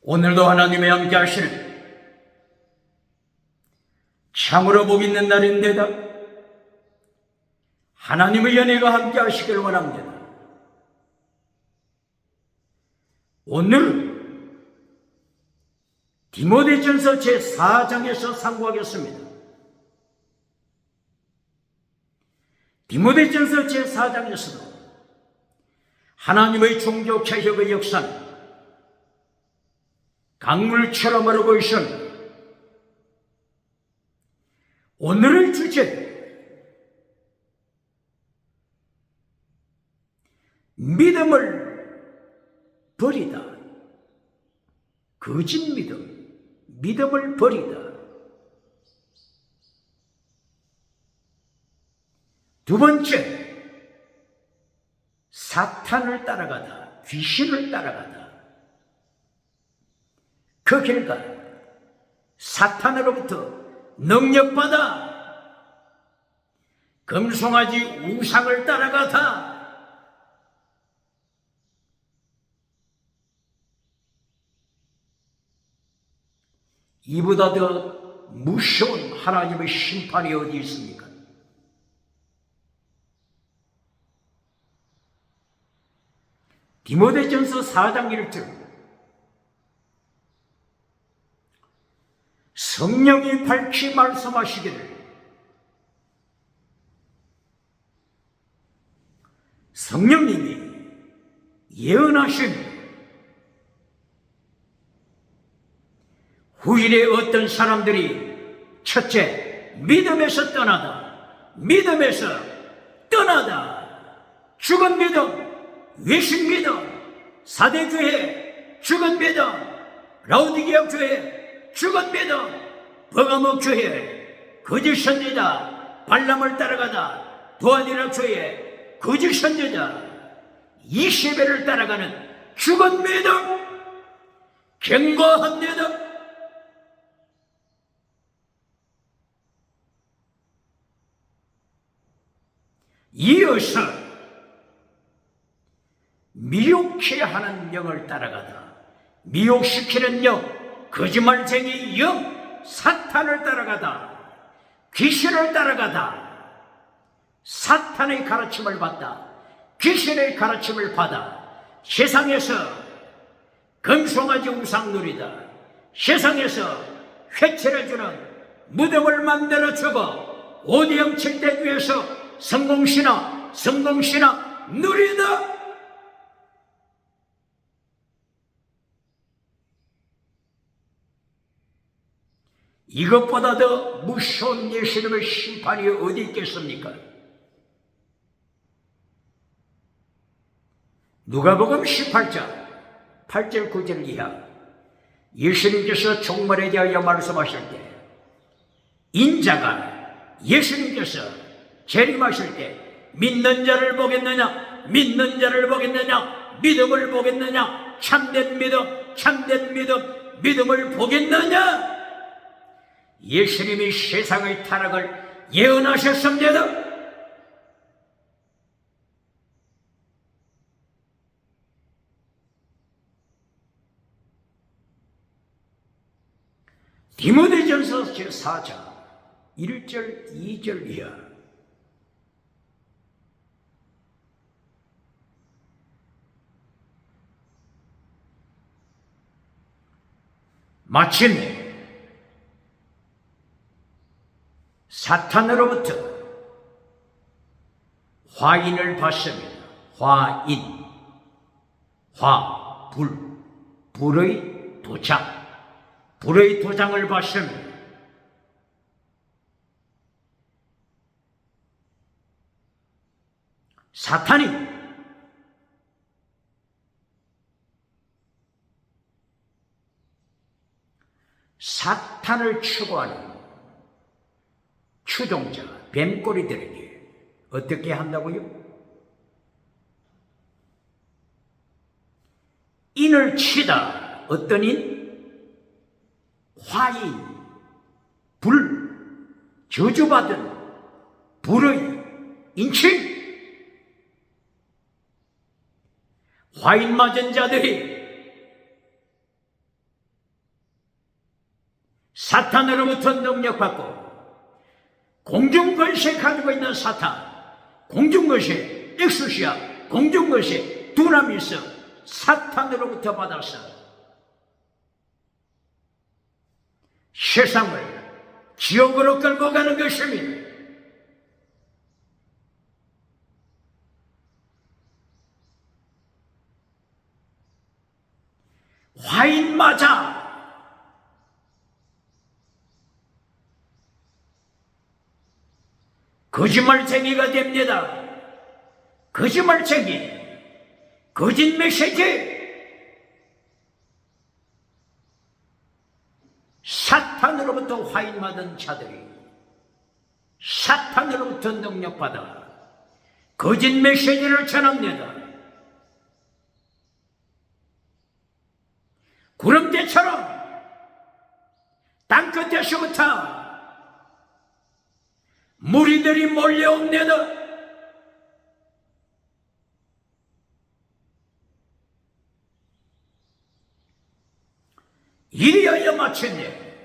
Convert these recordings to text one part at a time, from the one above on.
오늘도 하나님의 함께 하시는 참으로 복 있는 날인데다 하나님의 연애가 함께 하시길 원합니다. 오늘은 디모데전서 제4장에서 상고하겠습니다. 디모데전서 제4장에서도 하나님의 종교 개혁의 역사는 강물처럼 흐르고 있습니다. 오늘의 주제는 믿음을 버리다. 거짓 믿음, 믿음을 버리다. 두 번째, 사탄을 따라가다, 귀신을 따라가다. 그 결과 사탄으로부터 능력받아 금송아지 우상을 따라가다. 이보다 더 무서운 하나님의 심판이 어디 있습니까? 디모데전서 4장 1절 성령이 밝히 말씀하시기를 성령님이 예언하신 후일에 어떤 사람들이 첫째, 믿음에서 떠나다, 믿음에서 떠나다, 죽은 믿음, 외신 믿음, 사대교회, 죽은 믿음, 라우디게아 교회, 죽은 믿음, 버가모 교회, 거짓 선지자, 발람을 따라가다, 도아니라 교회, 거짓 선지자, 이세벨을 따라가는 죽은 믿음, 견고한 믿음, 이어서 미혹해 하는 영을 따라가다, 미혹시키는 영, 거짓말쟁이 영, 사탄을 따라가다, 귀신을 따라가다, 사탄의 가르침을 받다, 귀신의 가르침을 받아 세상에서 금송아지 우상 누리다, 세상에서 회칠해주는 무덤을 만들어주고 오디영 칠대 위에서 성공신화 누리다. 이것보다 더 무서운 예수님의 심판이 어디 있겠습니까? 누가복음 18장 8절 9절 이하 예수님께서 종말에 대하여 말씀하실 때 인자가 예수님께서 재림하실 때 믿는 자를 보겠느냐, 믿는 자를 보겠느냐, 믿음을 보겠느냐, 참된 믿음, 믿음을 보겠느냐. 예수님이 세상의 타락을 예언하셨습니다. 디모데전서 제4장 1절 2절 이하 마침내 사탄으로부터 화인을 받습니다. 화인, 화, 불의 도장, 불의 도장을 받습니다. 사탄이 사탄을 추구하는 추종자, 뱀꼬리들에게 어떻게 한다고요? 인을 치다. 어떤 인? 화인, 불, 저주받은 불의 인칭. 화인 맞은 자들이 사탄으로부터 능력받고 공중권세 가지고 있는 사탄, 공중권세, 엑소시아, 공중권세, 두나미스, 사탄으로부터 받아서 세상을 지옥으로 끌고 가는 것입니다. 화인 맞아 거짓말쟁이가 됩니다. 거짓말쟁이, 거짓 메시지, 사탄으로부터 화인받은 자들이 사탄으로부터 능력받아 거짓 메시지를 전합니다. 구름대처럼 땅끝에서부터 무리들이 몰려옵니다. 이리하여 마침내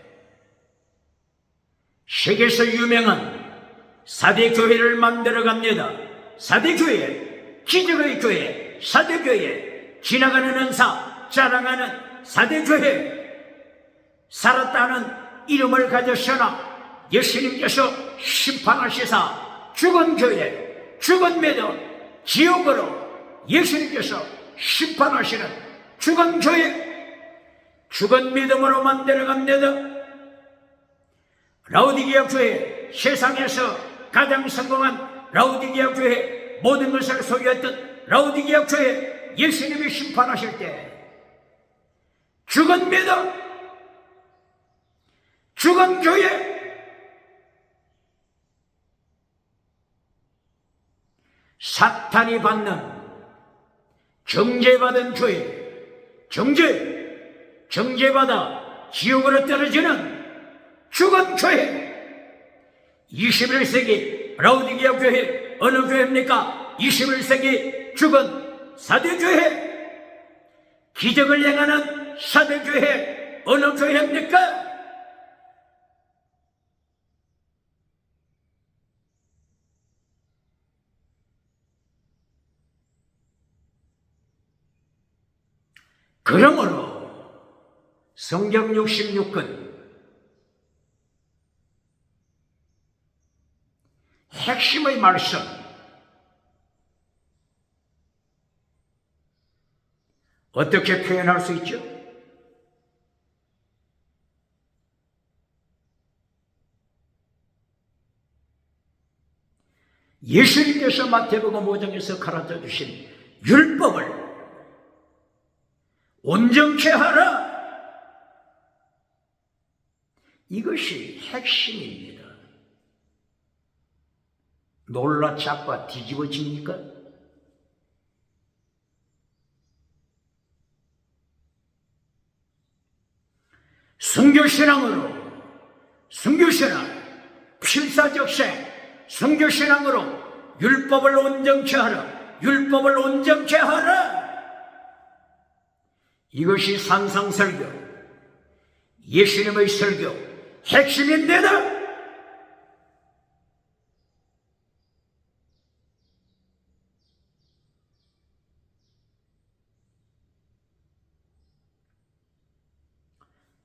세계에서 유명한 사대교회를 만들어갑니다. 사대교회, 기적의 교회, 사대교회, 지나가는 은사, 자랑하는 사대교회, 살았다는 이름을 가졌으나 예수님께서 심판하시사 죽은 교회, 죽은 믿음, 지옥으로 예수님께서 심판하시는 죽은 교회, 죽은 믿음으로 만들어갑니다. 라오디게아 교회, 세상에서 가장 성공한 라오디게아 교회, 모든 것을 소유했던 라오디게아 교회, 예수님이 심판하실 때 죽은 믿음, 죽은 교회, 사탄이 받는 정죄받은 교회, 정죄받아 지옥으로 떨어지는 죽은 교회, 21세기 라오디게아 교회 어느 교회입니까? 21세기 죽은 사대교회, 기적을 행하는 사대교회 어느 교회입니까? 그러므로 성경 66권 핵심의 말씀, 어떻게 표현할 수 있죠? 예수님께서 마태복음 5장에서 가르쳐 주신 율법을 온전케 하라, 이것이 핵심입니다. 놀라 자빠 뒤집어집니까? 순교신앙으로, 순교신앙, 필사적생, 순교신앙으로 율법을 온전케 하라, 율법을 온전케 하라, 이것이 산상설교, 예수님의 설교 핵심입니다.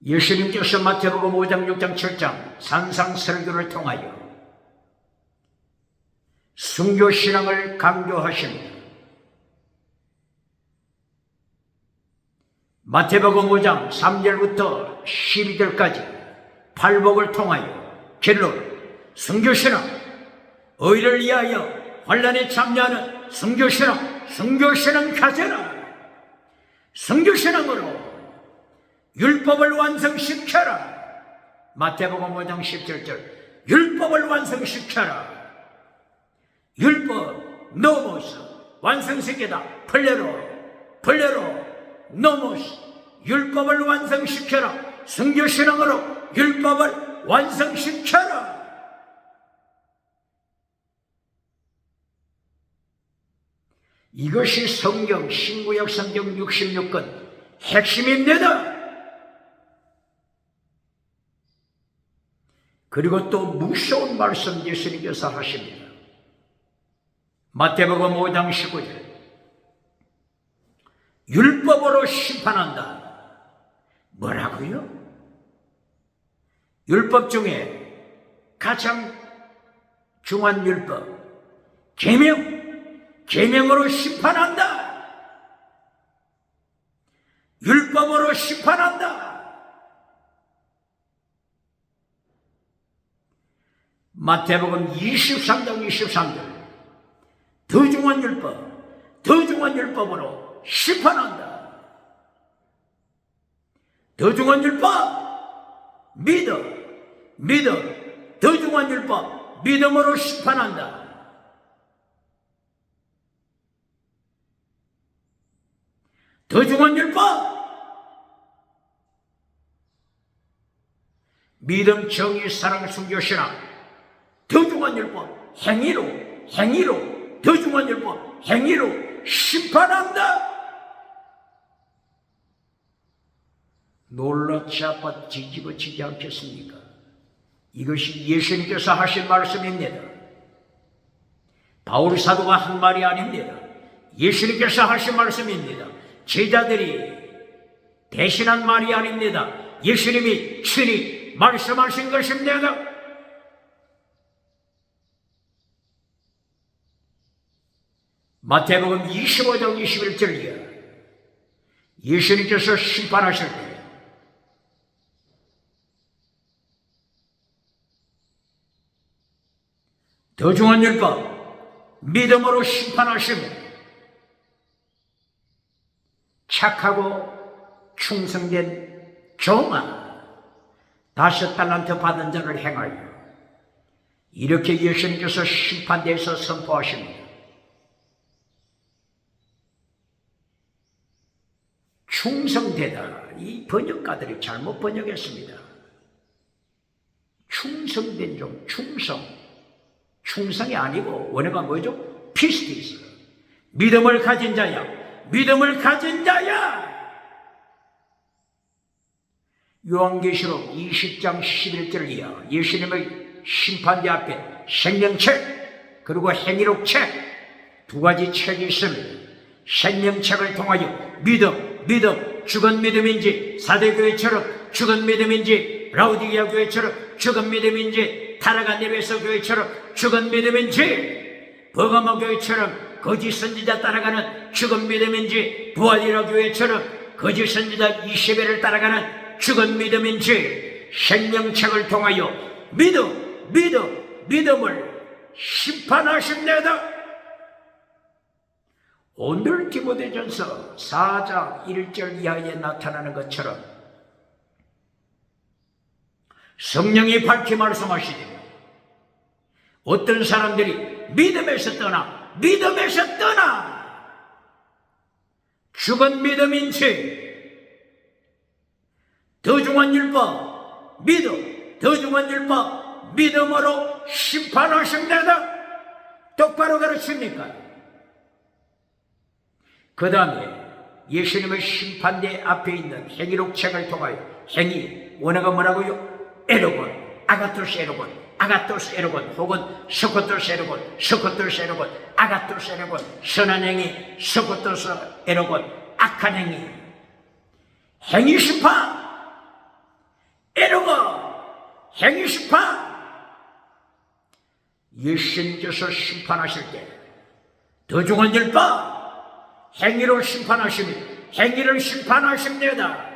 예수님께서 마태복음 5장, 6장, 7장 산상설교를 통하여 순교신앙을 강조하십니다. 마태복음 5장 3절부터 12절까지 팔복을 통하여 결론, 순교신앙, 의를 위하여 환난에 참여하는 순교신앙, 순교신앙 가져라, 순교신앙으로 율법을 완성시켜라. 마태복음 5장 17절 율법을 완성시켜라. 율법 노모스 완성시키다. 플레로 노모스 율법을 완성시켜라. 순교신앙으로 율법을 완성시켜라. 이것이 성경 신구약 성경 66권 핵심입니다. 그리고 또 무서운 말씀 예수님께서 하십니다. 마태복음 5장 19절, 율법으로 심판한다. 뭐라고요? 율법 중에 가장 중요한 율법, 계명으로 심판한다. 율법으로 심판한다. 마태복음 23장 23절, 더 중요한 율법으로 심판한다. 더 중요한 율법, 믿음, 더 중요한 율법, 믿음으로 심판한다. 더 중요한 율법, 믿음, 정의, 사랑, 순교, 신앙. 더 중요한 율법, 행위로, 더 중요한 율법, 행위로 심판한다. 놀랍지 아파 뒤집어지지 않겠습니까? 이것이 예수님께서 하신 말씀입니다. 바울 사도가 한 말이 아닙니다. 예수님께서 하신 말씀입니다. 제자들이 대신한 말이 아닙니다. 예수님이 친히 말씀하신 것입니다. 마태복음 25장 21절이야. 예수님께서 심판하실 때 더 중요한 율법, 믿음으로 심판하시며 착하고 충성된 종아, 5달란트 받은 자를 행하여, 이렇게 예수님께서 심판대에서 선포하십니다. 충성되다. 이 번역가들이 잘못 번역했습니다. 충성된 종, 충성이 아니고 원어가 뭐죠? 피스티스. 믿음을 가진 자야. 요한계시록 20장 11절이야. 예수님의 심판대 앞에 생명책 그리고 행위록책, 두 가지 책이 있습니다. 생명책을 통하여 믿음, 죽은 믿음인지, 사대교회처럼 죽은 믿음인지, 라우디게아 교회처럼 죽은 믿음인지, 타라간네베소 교회처럼 죽은 믿음인지, 버가모 교회처럼 거짓 선지자 따라가는 죽은 믿음인지, 부하디라 교회처럼 거짓 선지자 이세벨을 따라가는 죽은 믿음인지, 생명책을 통하여 믿음을 심판하십니다. 오늘 디모데전서 4장 1절 이하에 나타나는 것처럼 성령이 밝히 말씀하시되, 어떤 사람들이 믿음에서 떠나 죽은 믿음인지, 더 중요한 율법, 더 중요한 율법, 믿음으로 심판하십니다. 똑바로 가르칩니까? 그 다음에 예수님의 심판대 앞에 있는 행위록책을 통하여, 행위, 원어가 뭐라고요? 에로곤, 아가토스 에로곤, 혹은 스코토스 에로곤, 아가토스 에로곤, 선한 행위, 스코토스 에로곤, 악한 행위. 행위 심판, 에로곤, 행위 심판. 예수님께서 심판하실 때 더 중요한 율법, 행위로 심판하십니다. 행위를 심판하십니다.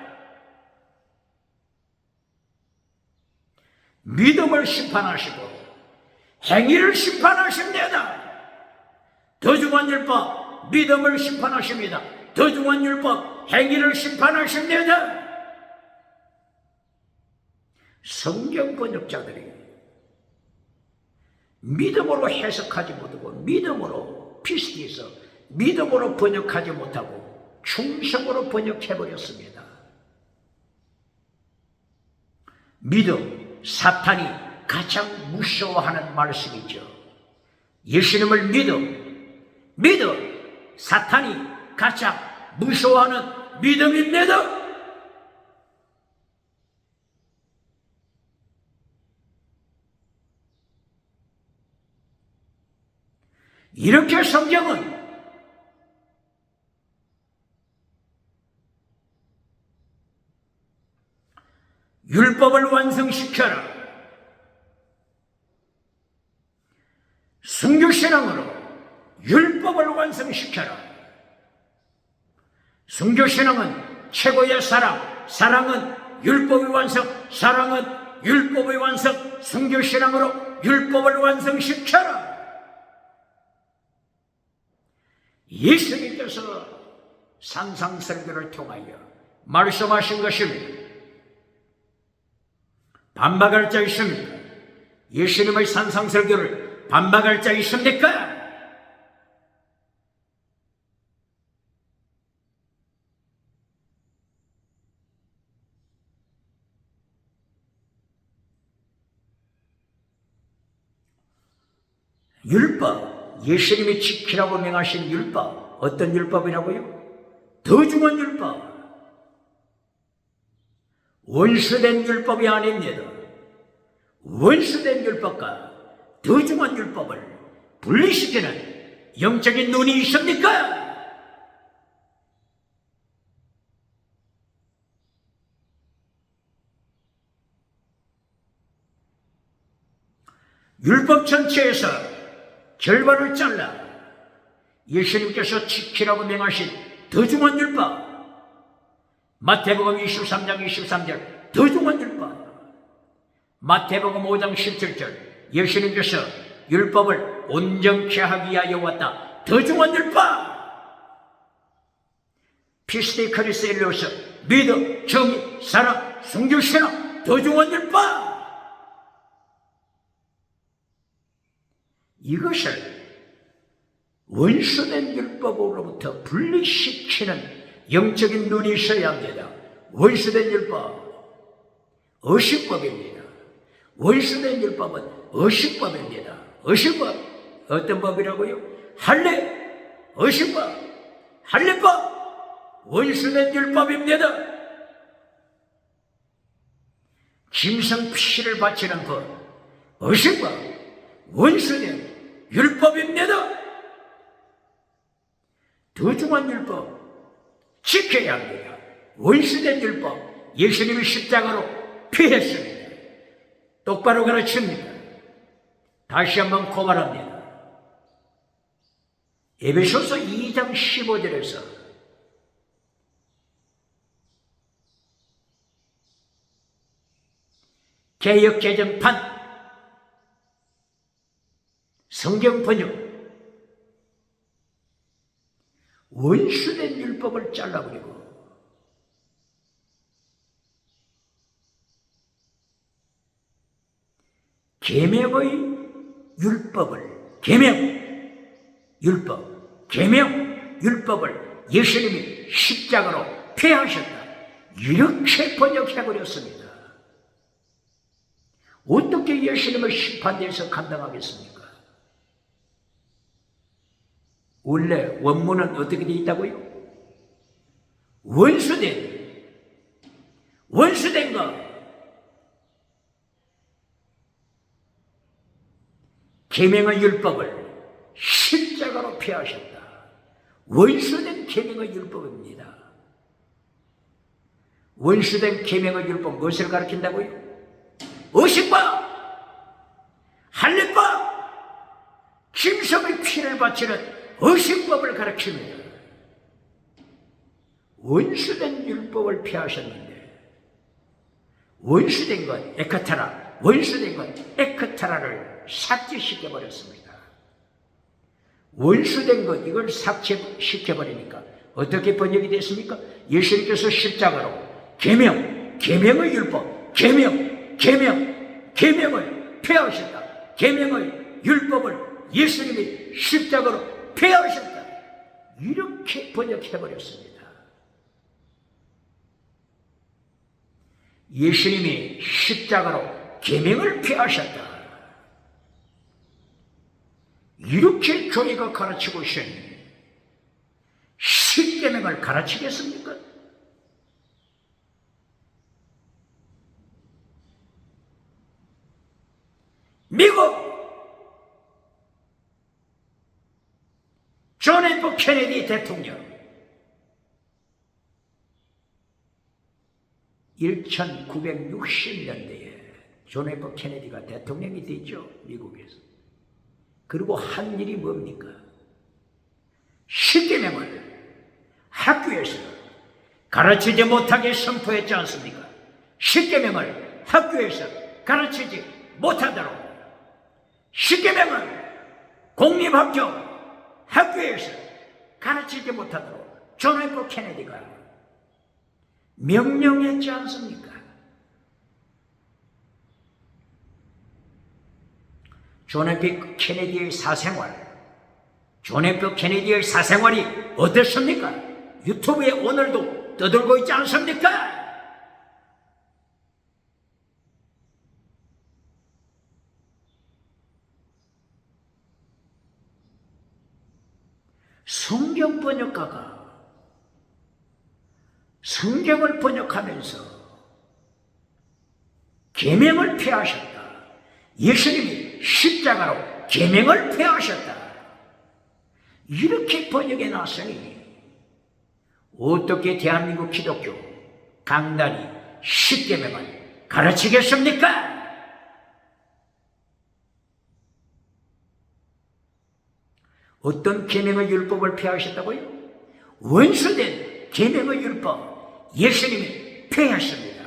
믿음을 심판하시고 행위를 심판하십니다. 더 중요한 율법, 믿음을 심판하십니다. 더 중요한 율법, 행위를 심판하십니다. 성경 번역자들이 믿음으로 해석하지 못하고, 믿음으로 피스티에서 믿음으로 번역하지 못하고 충성으로 번역해버렸습니다. 믿음, 사탄이 가장 무서워하는 말씀이죠. 예수님을 믿음, 사탄이 가장 무서워하는 믿음입니다. 이렇게 성경은 율법을 완성시켜라. 순교신앙으로 율법을 완성시켜라. 순교신앙은 최고의 사랑, 사랑은 율법의 완성, 사랑은 율법의 완성, 순교신앙으로 율법을 완성시켜라. 예수님께서 산상설교를 통하여 말씀하신 것입니다. 반박할 자 있습니까? 예수님의 산상설교를 반박할 자 있습니까? 율법, 예수님이 지키라고 명하신 율법, 어떤 율법이라고요? 더 중한 율법, 원수된 율법이 아닙니다. 원수된 율법과 더 중한 율법을 분리시키는 영적인 눈이 있습니까? 율법 전체에서 절반을 잘라 예수님께서 지키라고 명하신 더 중한 율법, 마태복음 23장 23절 더 중한 율법, 마태복음 5장 17절 예수님께서 율법을 온전케 하기 위하여 왔다. 더 중한 율법, 피스티 크리스 일로서 믿음, 정의, 사랑, 순교신앙 더 중한 율법, 이것을 원수된 율법으로부터 분리시키는 영적인 눈이 있어야 합니다. 원수된 율법, 어식법입니다. 원수된 율법은 어식법입니다. 어식법, 어떤 법이라고요? 할례, 어식법, 할례법, 원수된 율법입니다. 짐승 피를 바치는 법, 어식법, 원수된 율법입니다. 더 중한 율법 지켜야 합니다. 원수된 율법 예수님이 십자가로 피했습니다. 똑바로 가르칩니다. 다시 한번 고발합니다. 에베소서 2장 15절에서 개역 개정판 성경 번역, 원수된 율법을 잘라버리고 계명의 율법을, 계명 율법을 예수님이 십자가로 폐하셨다. 이렇게 번역해버렸습니다. 어떻게 예수님을 심판대에서 감당하겠습니까? 원래 원문은 어떻게 되어 있다고요? 원수된 것, 계명의 율법을 십자가로 폐하셨다. 원수된 계명의 율법입니다. 원수된 계명의 율법 무엇을 가르친다고요? 어식법, 할례법, 짐승의 피를 바치는 어식법을 가르칩니다. 원수된 율법을 폐하셨는데 원수된 것 에크타라, 원수된 것 에크타라를 삭제시켜버렸습니다. 원수된 것 이걸 삭제시켜버리니까 어떻게 번역이 됐습니까? 예수님께서 십자가로 계명의 율법, 계명을 폐하셨다. 계명의 율법을 예수님이 십자가로 폐하셨다. 이렇게 번역해버렸습니다. 예수님이 십자가로 계명을 폐하셨다. 이렇게 교회가 가르치고 있으니 십계명을 가르치겠습니까? 미국 존 F 케네디 대통령 1960년대에 존 F 케네디가 대통령이 됐죠, 미국에서. 그리고 한 일이 뭡니까? 십계명을 학교에서 가르치지 못하게 선포했지 않습니까? 십계명을 학교에서 가르치지 못하도록, 십계명을 공립학교 학교에서 가르치지 못하도록 존 F 케네디가 명령했지 않습니까? 존 F 케네디의 사생활, 존 F 케네디의 사생활이 어떻습니까? 유튜브에 오늘도 떠들고 있지 않습니까? 성경 번역가가 성경을 번역하면서 계명을 폐하셨다. 예수님이 십자가로 계명을 폐하셨다. 이렇게 번역해 놨으니 어떻게 대한민국 기독교 강단이 십계명을 가르치겠습니까? 어떤 계명의 율법을 폐하셨다고요? 원수된 계명의 율법, 예수님이 폐하셨습니다.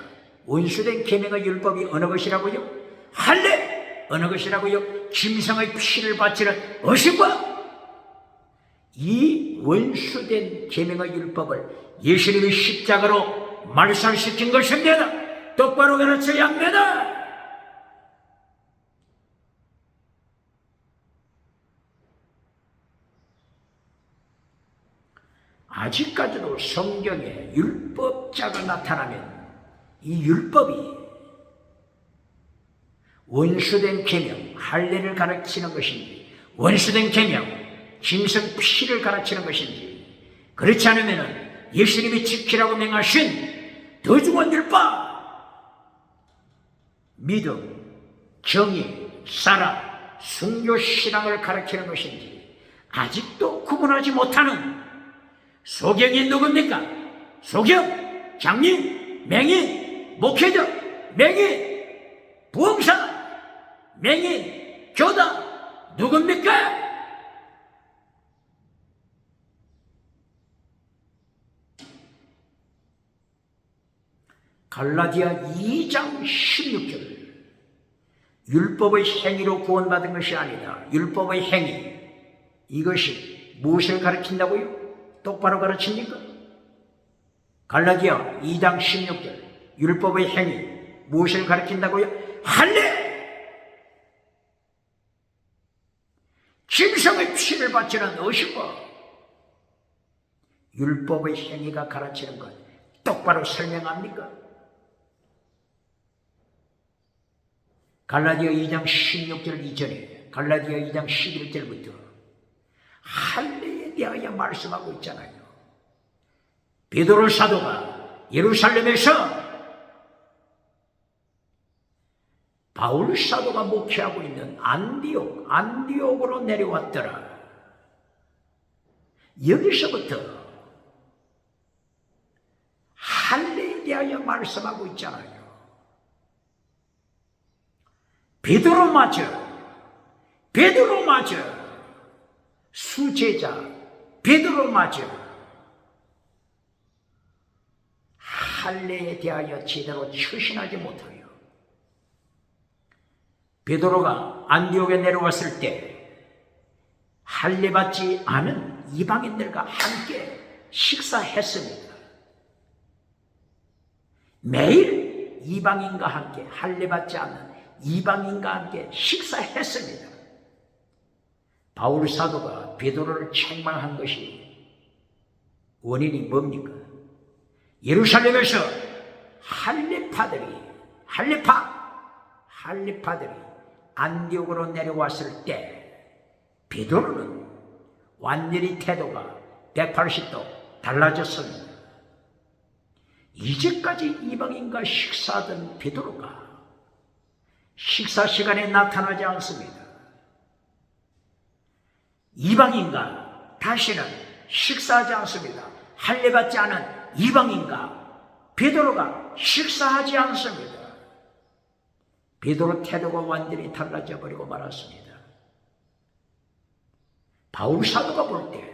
원수된 계명의 율법이 어느 것이라고요? 할례! 어느 것이라고요? 짐승의 피를 바치는 어신과 이 원수된 계명의 율법을 예수님이 십자가로 말살시킨 것입니다. 똑바로 가르쳐야 합니다. 아직까지도 성경에 율법자가 나타나면 이 율법이 원수된 계명, 할례를 가르치는 것인지, 원수된 계명, 짐승 피를 가르치는 것인지, 그렇지 않으면 예수님이 지키라고 명하신 더 중한 율법, 믿음, 정의, 사랑, 순교 신앙을 가르치는 것인지 아직도 구분하지 못하는 소경이 누굽니까? 소경, 장님, 맹인, 목회자, 맹인, 부흥사, 맹인, 교다 누굽니까? 갈라디아 2장 16절 율법의 행위로 구원받은 것이 아니다. 율법의 행위, 이것이 무엇을 가르친다고요? 똑바로 가르칩니까? 갈라디아 2장 16절 율법의 행위 무엇을 가르친다고요? 할례! 짐승의 피를 바치는 어신과 율법의 행위가 가르치는 것 똑바로 설명합니까? 갈라디아 2장 16절 이전에 갈라디아 2장 11절부터 할례에 대하여 말씀하고 있잖아요. 베드로 사도가 예루살렘에서 바울 사도가 목회하고 있는 안디옥으로 내려왔더라. 여기서부터 할례에 대하여 말씀하고 있잖아요. 베드로마저 수제자 베드로마저 할례에 대하여 제대로 처신하지 못하여 베드로가 안디옥에 내려왔을 때 할례 받지 않은 이방인들과 함께 식사했습니다. 매일 이방인과 함께 할례 받지 않는 이방인과 함께 식사했습니다. 바울 사도가 베드로를 책망한 것이 원인이 뭡니까? 예루살렘에서 할례파들이 안디옥으로 내려왔을 때 베드로는 완전히 태도가 180도 달라졌습니다. 이제까지 이방인과 식사하던 베드로가 식사 시간에 나타나지 않습니다. 이방인과 다시는 식사하지 않습니다. 할례받지 않은 이방인과 베드로가 식사하지 않습니다. 베드로 태도가 완전히 달라져 버리고 말았습니다. 바울 사도가 볼 때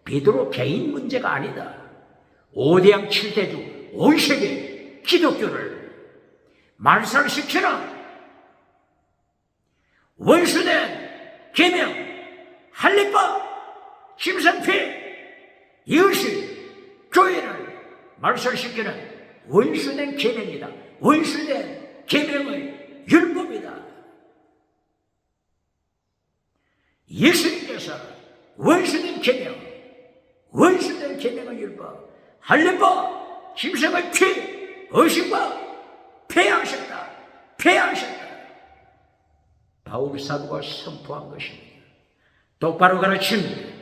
베드로 개인 문제가 아니다. 5대양 7대주 온 세계 기독교를 말살시키는 원수된 계명, 할례법, 침상피, 이것이 교회를 말살시키는 원수된 계명이다. 원수된 계명의 율법이다. 예수님께서 원수된 계명, 원수된 계명의 율법, 할례법, 짐승의 피, 의심과 폐하셨다. 폐하셨다. 바울 사도가 선포한 것입니다. 똑바로 가르칩니다.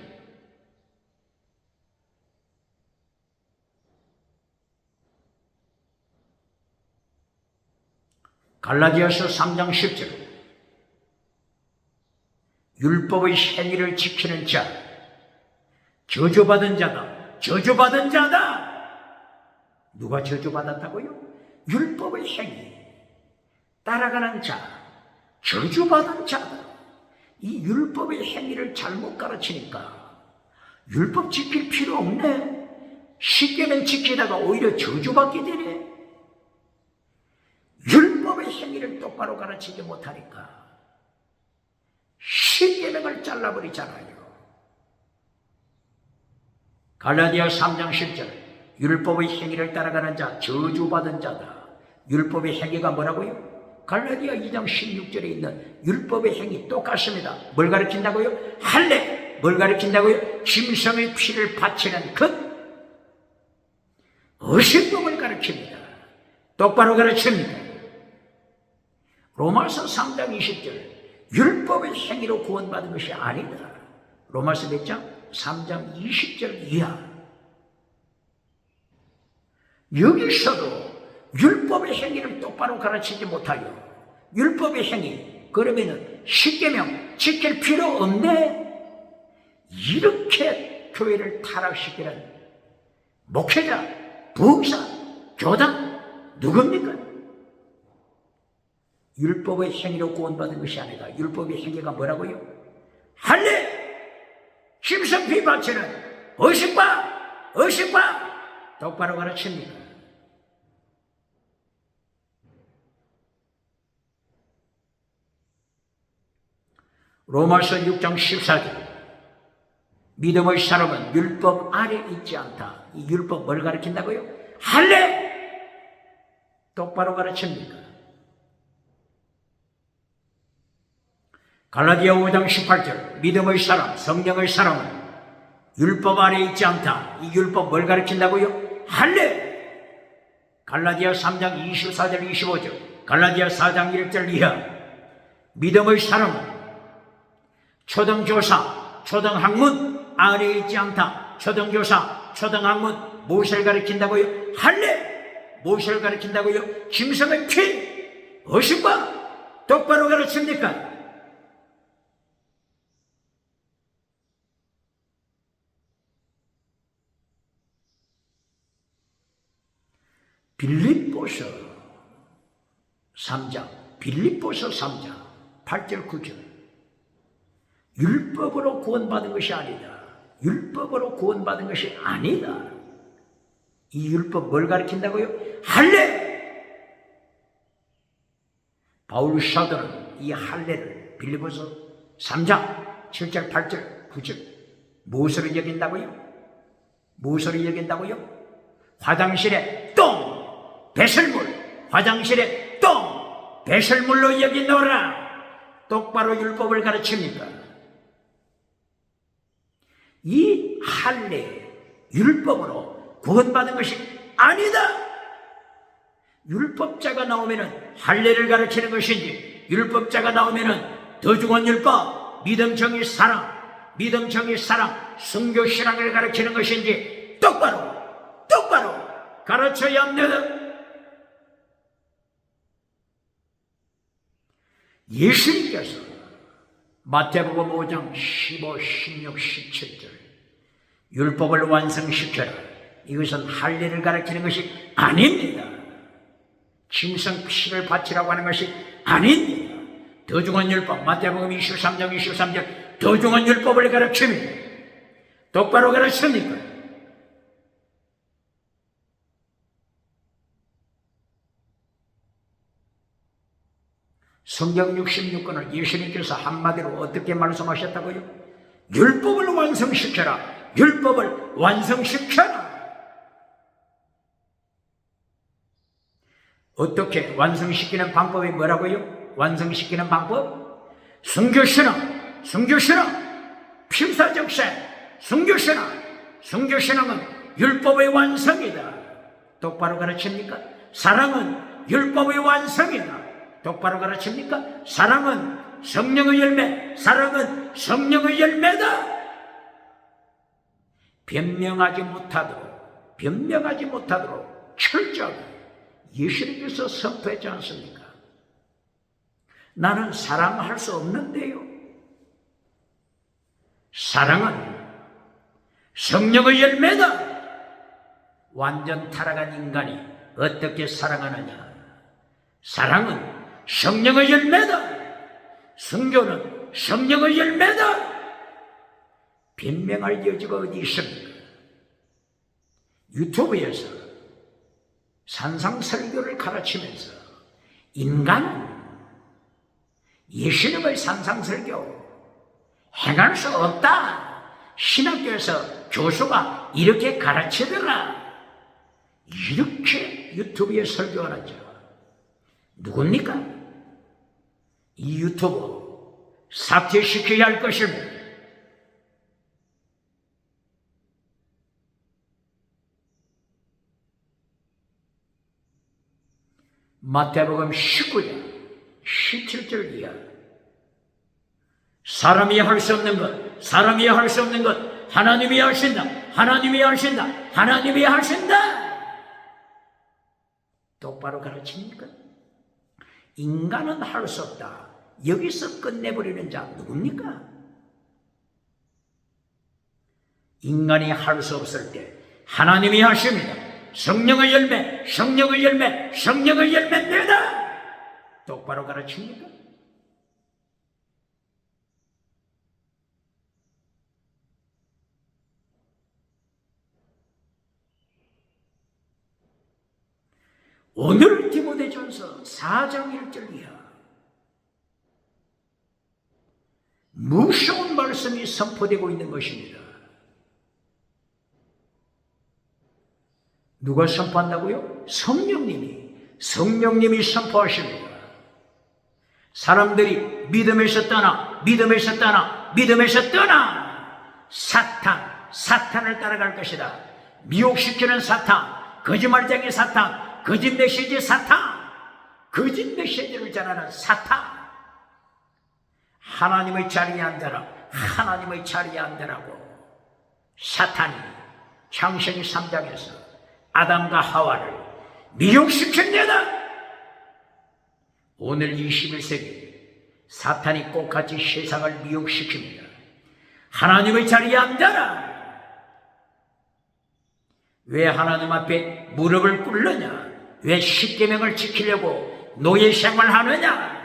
갈라디아서 3장 10절 율법의 행위를 지키는 자 저주받은 자다. 저주받은 자다. 누가 저주받았다고요? 율법의 행위 따라가는 자 저주받은 자다. 이 율법의 행위를 잘못 가르치니까 율법 지킬 필요 없네. 십계명 지키다가 오히려 저주받게 되네. 율법의 행위를 똑바로 가르치지 못하니까 십계명을 잘라버리잖아요. 갈라디아 3장 10절 율법의 행위를 따라가는 자 저주받은 자다. 율법의 행위가 뭐라고요? 갈라디아 2장 16절에 있는 율법의 행위 똑같습니다. 뭘 가르친다고요? 할례. 뭘 가르친다고요? 짐승의 피를 바치는 것. 의식법을 가르칩니다. 똑바로 가르칩니다. 로마서 3장 20절 율법의 행위로 구원받은 것이 아니다. 로마서 몇 장? 3장 20절 이하. 여기서도 율법의 행위를 똑바로 가르치지 못하여 율법의 행위 그러면은 십계명 지킬 필요 없네. 이렇게 교회를 타락시키는 목회자, 부흥사, 교당 누굽니까? 율법의 행위로 구원받은 것이 아니다. 율법의 행위가 뭐라고요? 할례, 짐승피 바치는 의식과 똑바로 가르칩니다. 로마서 6장 14절 믿음의 사람은 율법 아래 있지 않다. 이 율법 뭘 가르친다고요? 할례 똑바로 가르칩니다. 갈라디아 5장 18절 믿음의 사람, 성령의 사람은 율법 아래 있지 않다. 이 율법 뭘 가르친다고요? 할례. 갈라디아 3장 24절 25절 갈라디아 4장 1절 이하 믿음의 사람은 초등교사, 초등학문 아래에 있지 않다. 초등교사, 초등학문 무엇을 가르친다고요? 할례. 무엇을 가르친다고요? 짐승의 피, 의식과 똑바로 가르칩니까? 빌립보서 3장 8절 9절 율법으로 구원받은 것이 아니다. 율법으로 구원받은 것이 아니다. 이 율법 뭘 가르친다고요? 할례. 바울 사도는 이 할례를 빌립보서 3장 7절 8절 9절 무엇으로 여긴다고요? 무엇으로 여긴다고요? 화장실에 똥, 배설물, 화장실에 똥, 배설물로 여기노라. 똑바로 율법을 가르칩니까? 이 할례, 율법으로 구원받은 것이 아니다. 율법자가 나오면은 할례를 가르치는 것인지, 율법자가 나오면은 더 중한 율법, 믿음, 정의, 사랑, 믿음, 정의, 사랑, 성교, 신앙을 가르치는 것인지 똑바로 가르쳐야 합니다. 예수님께서 마태복음 5장 15, 16, 17절 율법을 완성시켜라. 이것은 할례를 가르치는 것이 아닙니다. 짐승 피를 바치라고 하는 것이 아닙니다. 더 중한 율법, 마태복음 23장 23절 더 중한 율법을 가르칩니다. 똑바로 가르칩니까? 성경 66권을 예수님께서 한마디로 어떻게 말씀하셨다고요? 율법을 완성시켜라. 율법을 완성시켜라. 어떻게 완성시키는 방법이 뭐라고요? 완성시키는 방법? 순교신앙, 필사적세, 순교신앙은 율법의 완성이다. 똑바로 가르칩니까? 사랑은 율법의 완성이다. 똑바로 가르칩니까? 사랑은 성령의 열매, 사랑은 성령의 열매다. 변명하지 못하도록 철저하게 예수님께서 선포했지 않습니까? 나는 사랑할 수 없는데요. 사랑은 성령의 열매다. 완전 타락한 인간이 어떻게 사랑하느냐? 사랑은 성령의 열매다. 순교는 성령의 열매다. 변명할 여지가 어디 있습니까? 유튜브에서 산상설교를 가르치면서 인간은 예수님의 산상설교 행할 수 없다. 신학교에서 교수가 이렇게 가르치더라. 이렇게 유튜브에 설교하는 자 누굽니까? 이 유튜브 삭제시켜야 할 것입니다. 마태복음 19장 17절 이하 사람이 할 수 없는 것 하나님이 하신다. 똑바로 가르칩니까? 인간은 할 수 없다. 여기서 끝내버리는 자 누굽니까? 인간이 할 수 없을 때 하나님이 하십니다. 성령의 열매입니다. 똑바로 가르칩니까? 오늘 디모데전서 4장 1절 이하 무서운 말씀이 선포되고 있는 것입니다. 누가 선포한다고요? 성령님이 선포하십니다. 사람들이 믿음에서 떠나 사탄을 따라갈 것이다. 미혹시키는 사탄, 거짓말쟁이 사탄, 거짓 메시지 사탄, 거짓 메시지를 전하는 사탄. 하나님의 자리에 앉으라고 사탄이 창세기 3장에서 아담과 하와를 미혹시켰느냐? 오늘 21세기 사탄이 똑같이 세상을 미혹시킵니다. 하나님의 자리에 앉아라. 왜 하나님 앞에 무릎을 꿇느냐? 왜 십계명을 지키려고 노예 생활하느냐?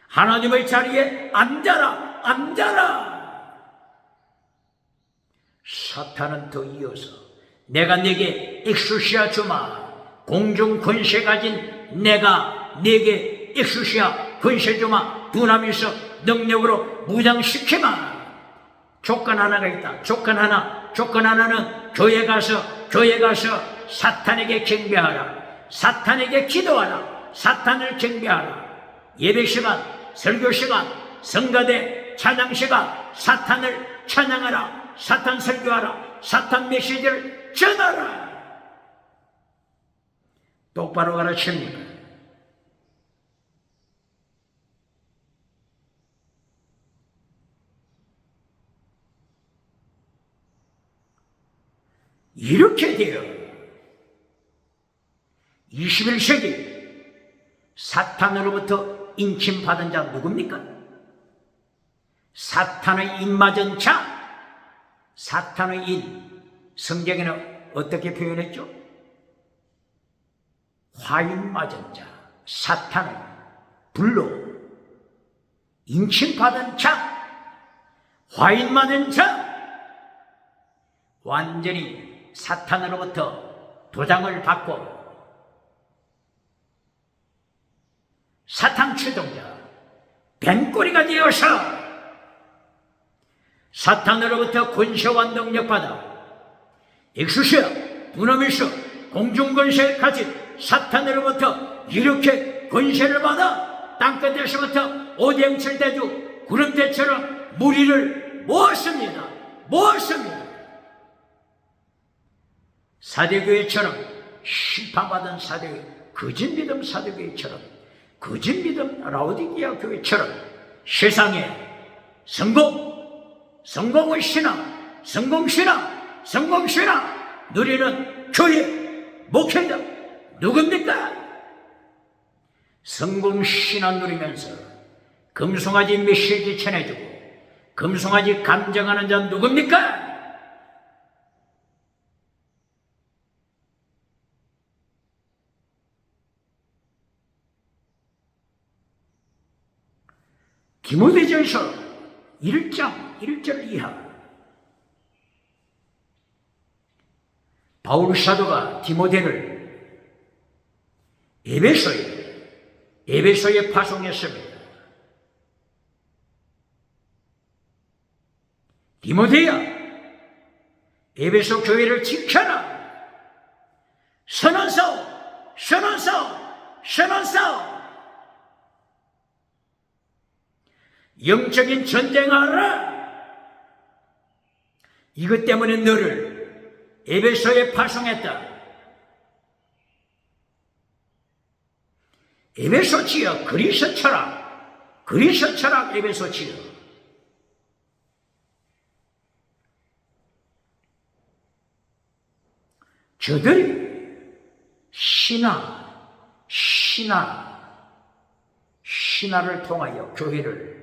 하나님의 자리에 앉아라. 사탄은 더 이어서 내가 네게 엑수시아 주마, 공중 권세 가진 내가 네게 엑수시아 권세 주마, 두나미서 능력으로 무장시키마. 조건 하나가 있다. 조건 하나는 교회 가서 사탄에게 경배하라. 사탄에게 기도하라. 사탄을 경배하라. 예배 시간, 설교 시간, 성가대, 찬양 시간 사탄을 찬양하라. 사탄 설교하라. 사탄 메시지를 전하라. 똑바로 가르칩니까? 이렇게 되어 21세기 사탄으로부터 인침받은 자 누굽니까? 사탄의 입맞은 자, 사탄의 일, 성경에는 어떻게 표현했죠? 화인 맞은 자, 사탄의 불로 인침받은 자, 화인 맞은 자, 완전히 사탄으로부터 도장을 받고 사탄 추종자, 뱀꼬리가 되어서 사탄으로부터 권세와 능력받아 엑수시아, 두나미스, 공중권세를 가진 사탄으로부터 이렇게 권세를 받아 땅끝에서부터 오뎅칠대주 구름대처럼 무리를 모았습니다. 사대교회처럼 심판받은 사대교회, 거짓믿음 사대교회처럼, 거짓믿음 라오디게아 교회처럼 세상에 성공의 신앙, 성공신앙 누리는 교회, 목회자 누굽니까? 성공신앙 누리면서 금송아지 메시지 전해주고 금송아지 감정하는 자 누굽니까? 디모데전서 1장 1절 이하 바울 사도가 디모데를 에베소에 파송했습니다. 디모데야, 에베소 교회를 지켜라. 선언 싸움. 영적인 전쟁하라. 이것 때문에 너를 에베소에 파송했다. 에베소 지역 그리스 철학 에베소 지역. 저들이 신화를 통하여 교회를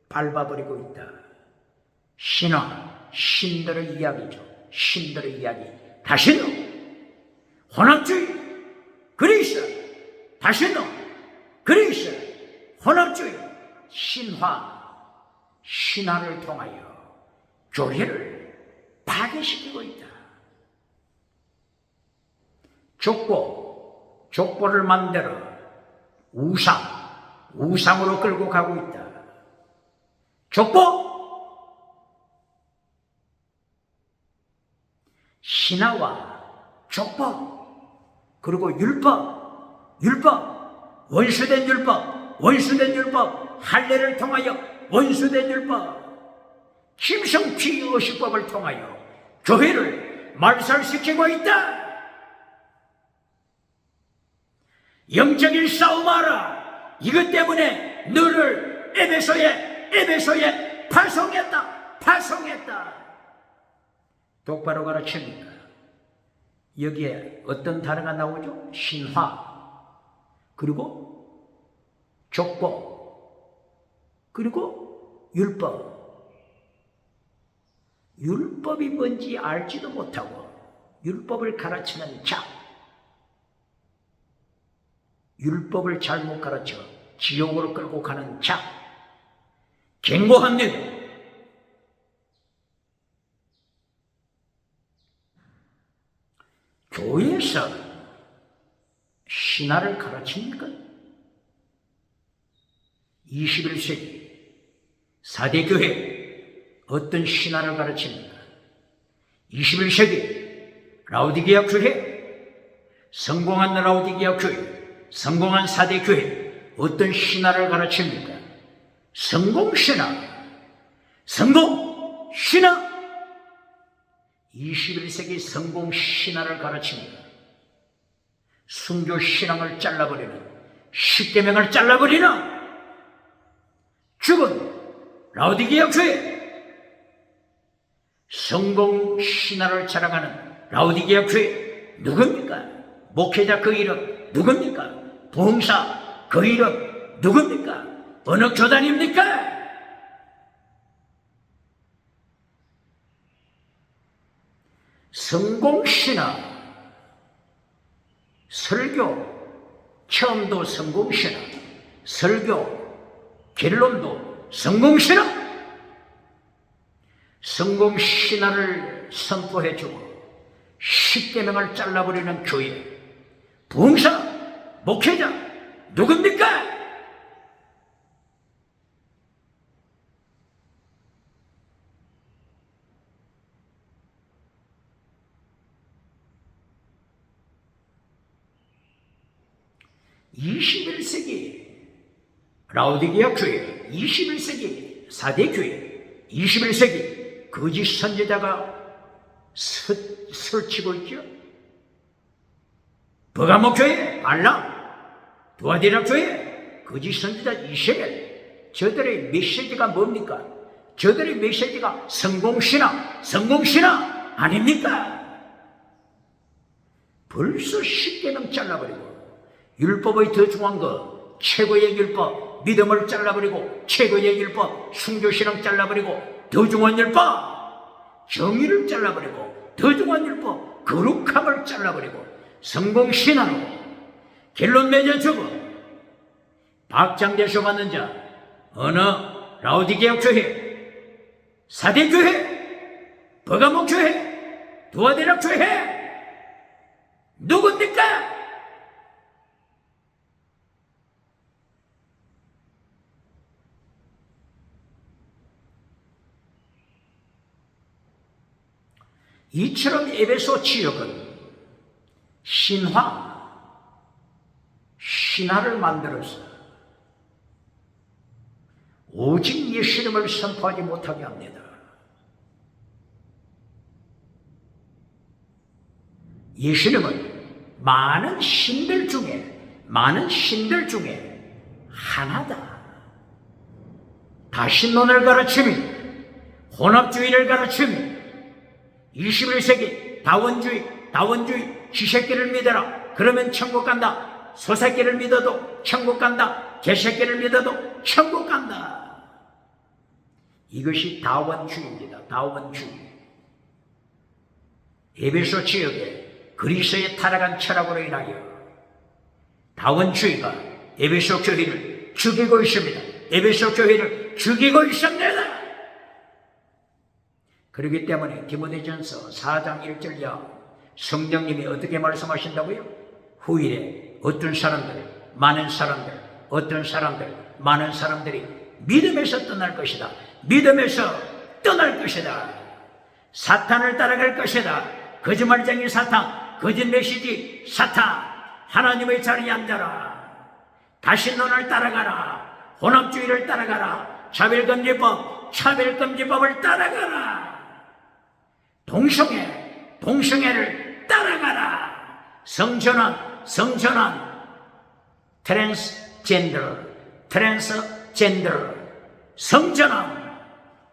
밟아버리고 있다. 신들의 이야기죠. 신들의 이야기. 다시는 혼합주의, 그리스, 다시는 그리스, 혼합주의, 신화를 통하여 교회를 파괴시키고 있다. 족보를 만들어 우상으로 끌고 가고 있다. 족보, 신화와 족보, 그리고 율법, 원수된 율법, 할례를 통하여 원수된 율법, 심성피의식법을 통하여 교회를 말살시키고 있다. 영적인 싸움하라. 이것 때문에 너를 에베소에 파송했다. 똑바로 가르칩니다. 여기에 어떤 단어가 나오죠? 신화, 그리고 족보, 그리고 율법이 뭔지 알지도 못하고 율법을 가르치는 자, 율법을 잘못 가르쳐 지옥으로 끌고 가는 자, 경고합니다. 교회에서 신화를 가르칩니까? 21세기 사대교회 어떤 신화를 가르칩니까? 21세기 라오디게아 교회, 성공한 라오디게아 교회, 성공한 사대교회 어떤 신화를 가르칩니까? 성공신화. 21세기 성공신화를 가르칩니다. 순교신앙을 잘라버리는, 십계명을 잘라버리는 죽은 라오디게아 교회, 성공신화를 자랑하는 라오디게아 교회 누굽니까? 목회자 그 이름 누굽니까? 부흥사 그 이름 누굽니까? 어느 교단입니까? 성공신화, 설교 처음도 성공신화, 설교 결론도 성공신화. 성공신화를 선포해주고 십계명을 잘라버리는 교회, 부흥사, 목회자 누굽니까? (21세기) 라오디게아 교회, 21세기 사대 교회, 21세기 거짓 선지자가 설치고 있죠. 버가모 교회, 발람, 두아디라 교회, 거짓 선지자 이세벨. 저들의 메시지가 뭡니까? 저들의 메시지가 성공신화, 성공신화 아닙니까? 벌써 십계명 잘라버리고, 율법의 더 중요한 거, 최고의 율법, 믿음을 잘라버리고, 최고의 율법, 순교신앙 잘라버리고, 더 중요한 율법, 정의를 잘라버리고, 더 중요한 율법, 거룩함을 잘라버리고, 성공신화로 결론 맺어주고, 박장대소 받는 자, 어느 라오디게아 교회, 사대 교회, 버가모 교회, 두아디라 교회, 누굽니까? 이처럼 에베소 지역은 신화를 만들어서 오직 예수님을 선포하지 못하게 합니다. 예수님은 많은 신들 중에 하나다. 다신론을 가르치며 혼합주의를 가르치며 21세기 다원주의 쥐새끼를 믿어라. 그러면 천국 간다. 소새끼를 믿어도 천국 간다. 개새끼를 믿어도 천국 간다. 이것이 다원주의입니다. 다원주의. 에베소 지역에 그리스도에 타락한 철학으로 인하여 다원주의가 에베소 교회를 죽이고 있습니다. 에베소 교회를 죽이고 있습니다. 그렇기 때문에 디모데전서 4장 1절이야 성령님이 어떻게 말씀하신다고요? 후일에 많은 사람들이 믿음에서 떠날 것이다. 믿음에서 떠날 것이다. 사탄을 따라갈 것이다. 거짓말쟁이 사탄, 거짓 메시지 사탄, 하나님의 자리에 앉아라. 다신론을 따라가라. 혼합주의를 따라가라. 차별금지법을 따라가라. 동성애를 따라가라. 성전환, 트랜스젠더, 성전환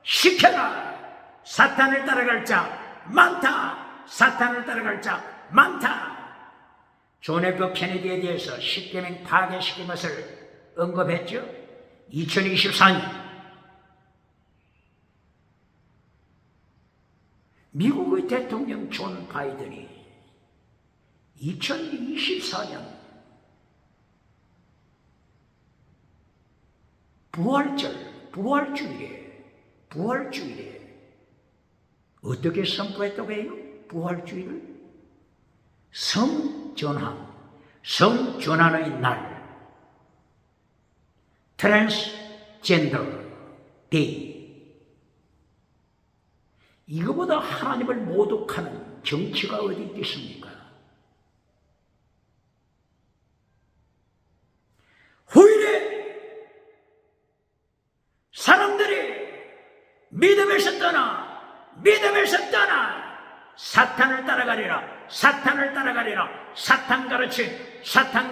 시켜라. 사탄을 따라갈 자 많다. 존 F 케네디에 대해서 십계명 파괴시킨 것을 언급했죠. 2024년 미국의 대통령 존 바이든이 2024년 부활주일에 어떻게 선포했다고 해요? 부활주일을 성전환의 날, 트랜스젠더 데이. 이거보다 하나님을 모독하는 정치가 어디 있겠습니까? 후일에 사람들이 믿음에서 떠나 사탄을 따라가리라. 사탄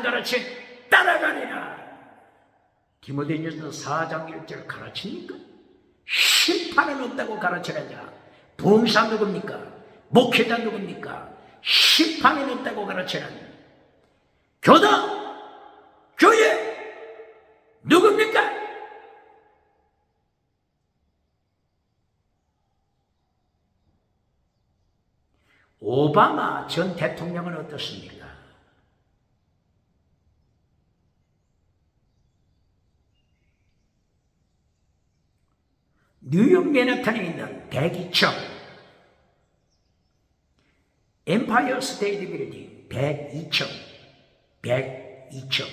가르침 따라가리라. 디모데전서 4장 1절 가르칩니까? 심판은 없다고 가르치는 자, 부흥사 누굽니까? 목회자 누굽니까? 심판은 없다고 가르치는 교회 누굽니까? 오바마 전 대통령은 어떻습니까? 뉴욕 맨하탄에 있는 102층 엠파이어 스테이트 빌딩 102층 102층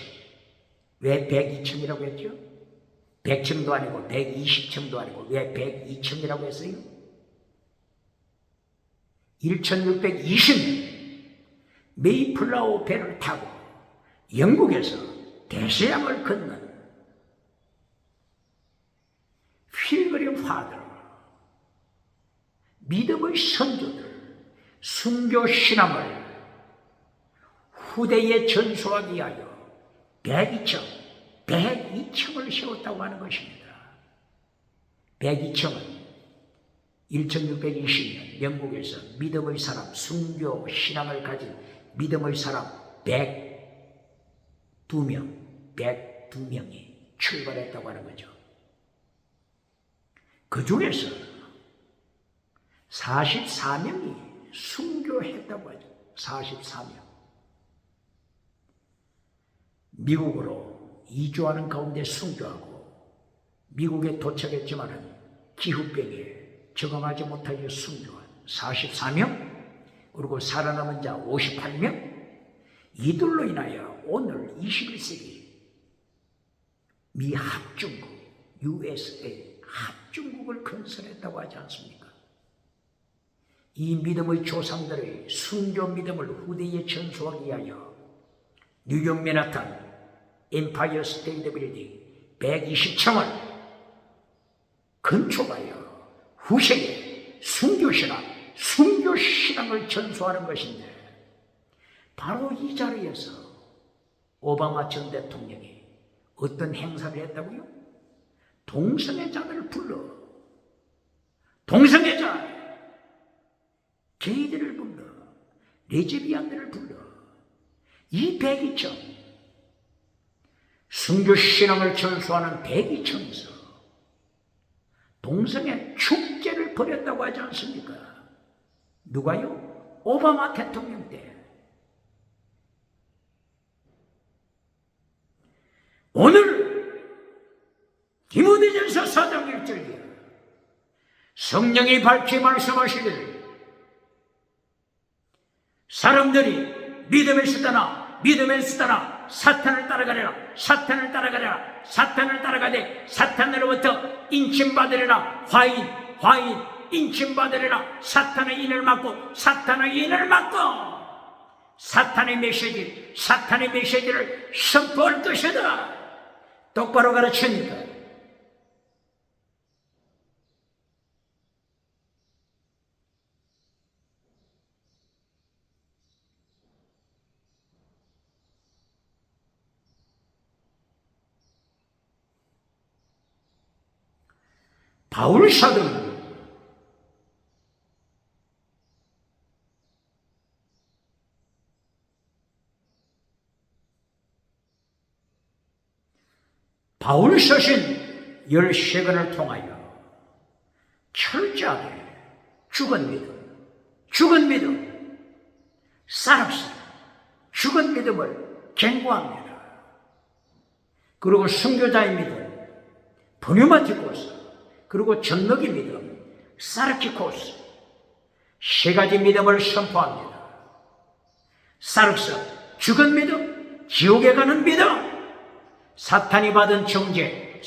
왜 102층이라고 했죠? 100층도 아니고 120층도 아니고 왜 102층이라고 했어요? 1620년 메이플라워 배를 타고 영국에서 대서양을 건넌 필그림 파더, 믿음의 선조들, 순교 신앙을 후대에 전수하기 위하여 102층을 세웠다고 하는 것입니다. 102층은 1620년 영국에서 믿음의 사람, 순교 신앙을 가진 믿음의 사람 102명이 출발했다고 하는 거죠. 그 중에서 44명이 순교했다고 하죠. 44명. 미국으로 이주하는 가운데 순교하고 미국에 도착했지만은 기후병에 적응하지 못하여 순교한 44명, 그리고 살아남은 자 58명, 이들로 인하여 오늘 21세기 미 합중국, USA 합중국을 건설했다고 하지 않습니까? 이 믿음의 조상들의 순교 믿음을 후대에 전수하기 위하여 뉴욕 맨하탄 엠파이어 스테이트 빌딩 120층을 건축하여 후세에 순교신앙을 전수하는 것인데, 바로 이 자리에서 오바마 전 대통령이 어떤 행사를 했다고요? 동성애자들을 불러, 동성애자, 게이들을 불러, 레즈비안들을 불러, 이 102층, 순교신앙을 전수하는 102층에서 동성애 축제를 벌였다고 하지 않습니까? 누가요? 오바마 대통령 때. 오늘 디모데전서 4장 1절이야. 성령이 밝히 말씀하시기를 사람들이 믿음에 쓰다나 사탄을 따라가려라. 사탄을 따라가되 사탄으로부터 인침받으려라. 화인 인침받으려라. 사탄의 인을 막고 사탄의 메시지를 선포할 것이다. 똑바로 가르치니까. 바울 사도는 바울 서신 13권을 통하여 철저하게 죽은 믿음, 쌀없이 죽은 믿음을 경고합니다. 그리고 순교자의 믿음, 브뉴마티코스, 그리고 전너기 믿음, 사르키코스, 세 가지 믿음을 선포합니다. 사르스, 죽은 믿음, 지옥에 가는 믿음, 사탄이 받은 정죄,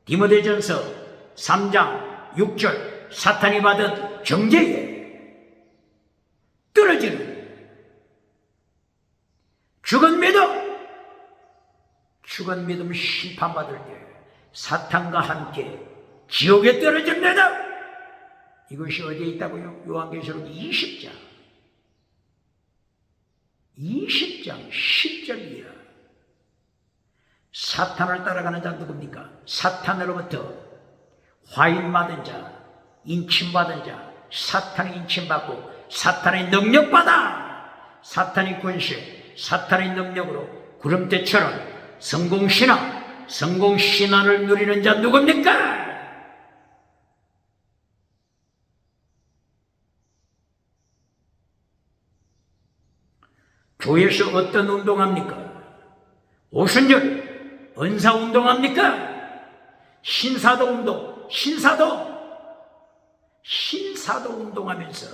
디모데전서 3장 6절, 사탄이 받은 정죄에 떨어지는 죽은 믿음 심판받을 때 사탄과 함께 지옥에 떨어집니다. 이것이 어디에 있다고요? 요한계시록 20장 10절이야. 사탄을 따라가는 자 누굽니까? 사탄으로부터 화인받은 자, 인침받은 자, 사탄의 인침받고 사탄의 능력받아, 사탄의 권세, 사탄의 능력으로 구름대처럼 성공신앙을 누리는 자 누굽니까? 교회에서 어떤 운동합니까? 오순절 은사 운동합니까? 신사도 운동, 신사도 운동하면서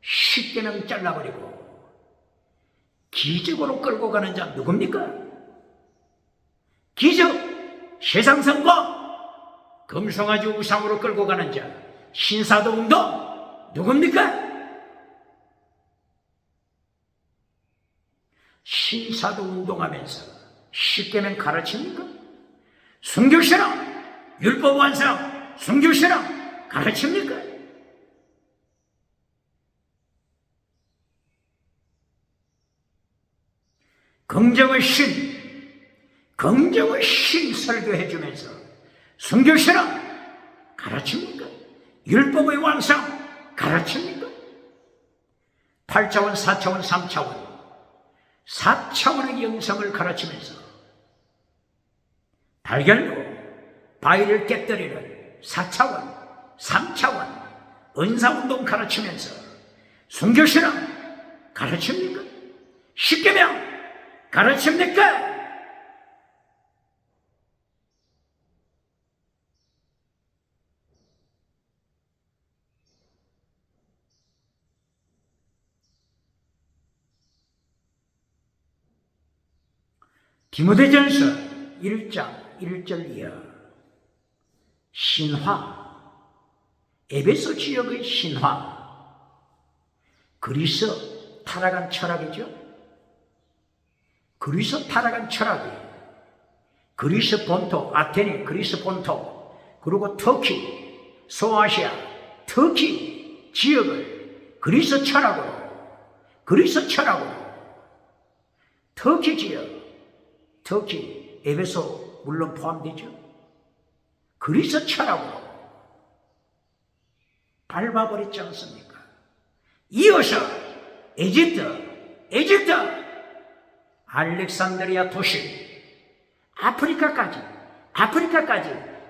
십계명 잘라버리고 기적으로 끌고 가는 자 누굽니까? 기적, 세상선거, 금송아지 우상으로 끌고 가는 자 신사도 운동 누굽니까? 신사도 운동하면서 십계명 가르칩니까? 순교신앙, 율법 완성, 순교신앙 가르칩니까? 긍정의 신 설교해 주면서 순교신앙 가르칩니까? 율법의 완성 가르칩니까? 8차원, 4차원, 3차원 4차원의 영성을 가르치면서 달걀로 바위를 깨뜨리는 4차원, 3차원 은사운동 가르치면서 순교신앙 가르칩니까? 십계명 가르칩니까? 디모데전서 1장 1절 이하 신화, 에베소 지역의 신화, 그리스 타락한 철학이죠. 그리스 타락한 철학이 그리스 본토, 아테네 그리스 본토, 그리고 터키, 소아시아, 터키 지역을 그리스 철학으로 터키 지역, 터키, 에베소 물론 포함되죠. 그리스 철학으로 밟아버렸지 않습니까? 이어서 에집트, 알렉산드리아 도시, 아프리카까지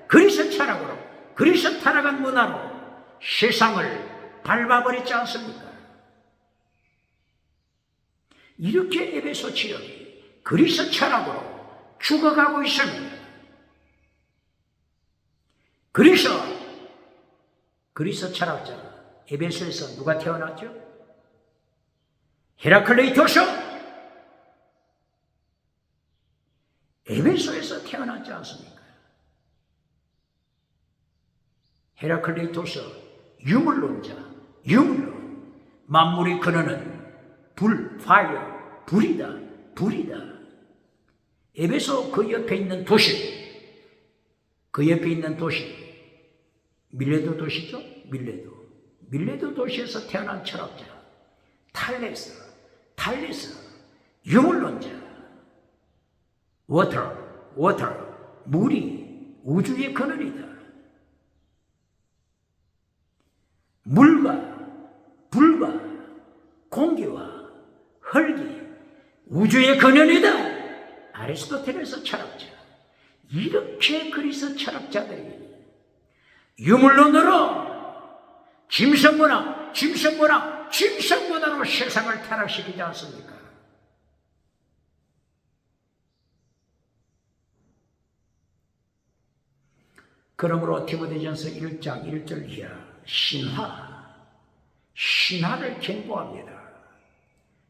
그리스 철학으로, 그리스 타락한 문화로 세상을 밟아버렸지 않습니까? 이렇게 에베소 지역이 그리스 철학으로 죽어가고 있습니다. 그리스 철학자 에베소에서 누가 태어났죠? 헤라클레이토스 에베소에서 태어났지 않습니까? 헤라클레이토스 유물론자, 만물이 그러는 불이다. 에베소 그 옆에 있는 도시, 밀레도 도시죠? 밀레도 도시에서 태어난 철학자 탈레스, 유물론자, 워터, 물이 우주의 근원이다. 물과 불과 공기와 흙이 우주의 근원이다. 아리스토텔레스 철학자. 이렇게 그리스 철학자들이 유물론으로 짐승문화로 세상을 타락시키지 않습니까? 그러므로 디모데전서 1장 1절 이하 신화를 경고합니다.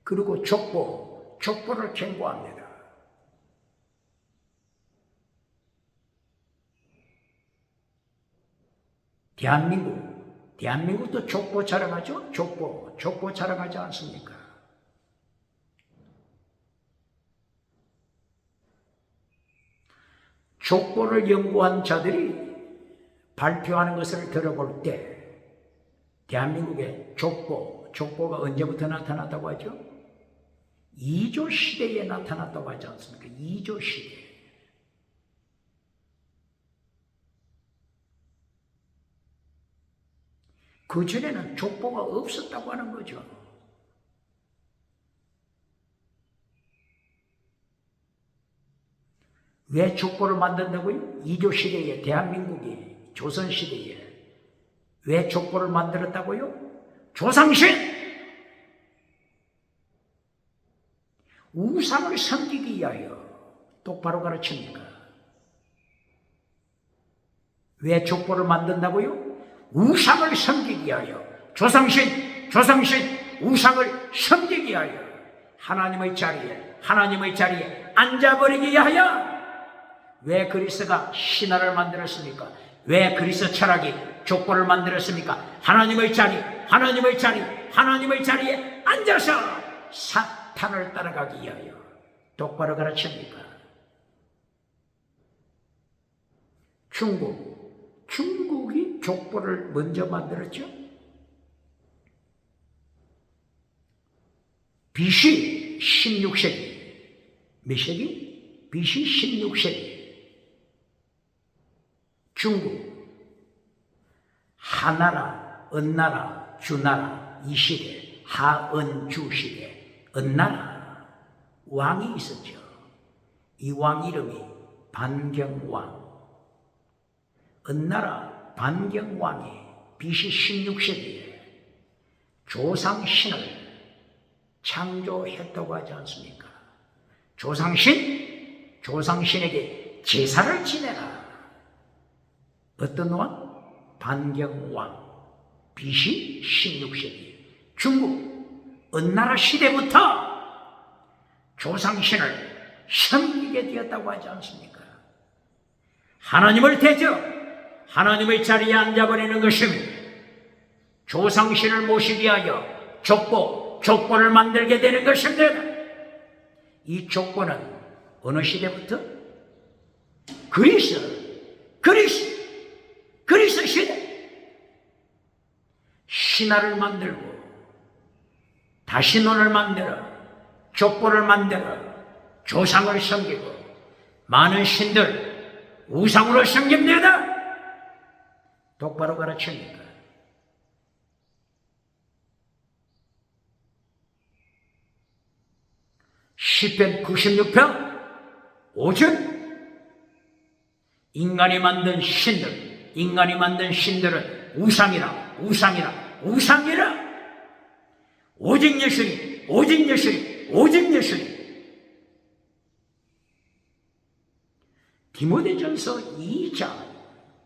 그리고 족보를 경고합니다. 대한민국도 족보 자랑하죠? 족보 자랑하지 않습니까? 족보를 연구한 자들이 발표하는 것을 들어볼 때 대한민국의 족보가 언제부터 나타났다고 하죠? 2조 시대에 나타났다고 하지 않습니까? 2조 시대. 그 전에는 족보가 없었다고 하는 거죠. 왜 족보를 만든다고요? 2조 시대에, 대한민국이 조선시대에 왜 족보를 만들었다고요? 조상신! 우상을 섬기기 위하여 똑바로 가르칩니까? 왜 족보를 만든다고요? 우상을 섬기기 위하여. 조상신, 우상을 섬기기 위하여. 하나님의 자리에 앉아버리기 위하여. 왜 그리스도가 신화를 만들었습니까? 왜 그리스도 철학이 족보를 만들었습니까? 하나님의 자리에 앉아서 사탄을 따라가기 위하여 똑바로 가르칩니까? 중국이 족보를 먼저 만들었죠. BC 16세기. 몇 세기? BC 16세기. 중국, 하나라, 은나라, 주나라 이 시대, 하은주 시대, 은나라 왕이 있었죠. 이 왕 이름이 반경왕. 은나라 반경왕이 BC 16세기에 조상신을 창조했다고 하지 않습니까? 조상신에게 제사를 지내라. 어떤 왕? 반경왕. BC 16세기. 중국 은나라 시대부터 조상신을 섬기게 되었다고 하지 않습니까? 하나님을 대적, 하나님의 자리에 앉아버리는 것입니다. 조상신을 모시기 위하여 족보를 만들게 되는 것입니다. 이 족보는 어느 시대부터? 그리스 시대. 신화를 만들고 다신론을 만들어 족보를 만들어 조상을 섬기고 많은 신들 우상으로 섬깁니다. 똑바로 가르칩니까? 시편 96편 5절. 인간이 만든 신들은 우상이라. 오직 예수님. 디모데전서 2장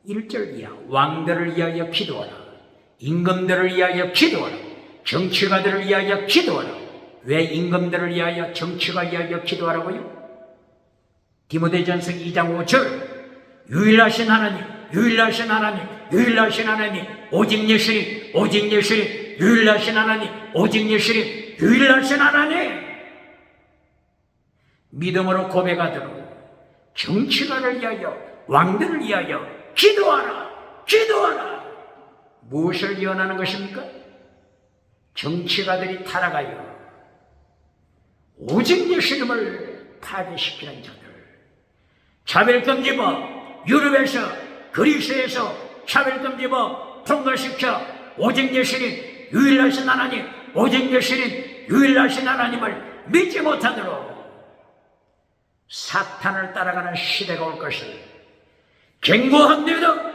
1절 이하. 왕들을 위하여 기도하라. 임금들을 위하여 기도하라. 정치가들을 위하여 기도하라. 왜 임금들을 위하여 정치가 위하여 기도하라고요? 디모데전서 2장 5절. 유일하신 하나님, 오직 예수님, 유일하신 하나님. 믿음으로 고백하도록 정치가를 위하여, 왕들을 위하여 기도하라. 무엇을 예언하는 것입니까? 정치가들이 타락하여 오직 예수님을 파괴시키는 자들, 차별금지법, 유럽에서 그리스에서 차별금지법 통과시켜 오직 예수님, 유일하신 하나님을 믿지 못하도록 사탄을 따라가는 시대가 올 것을 경고합니다.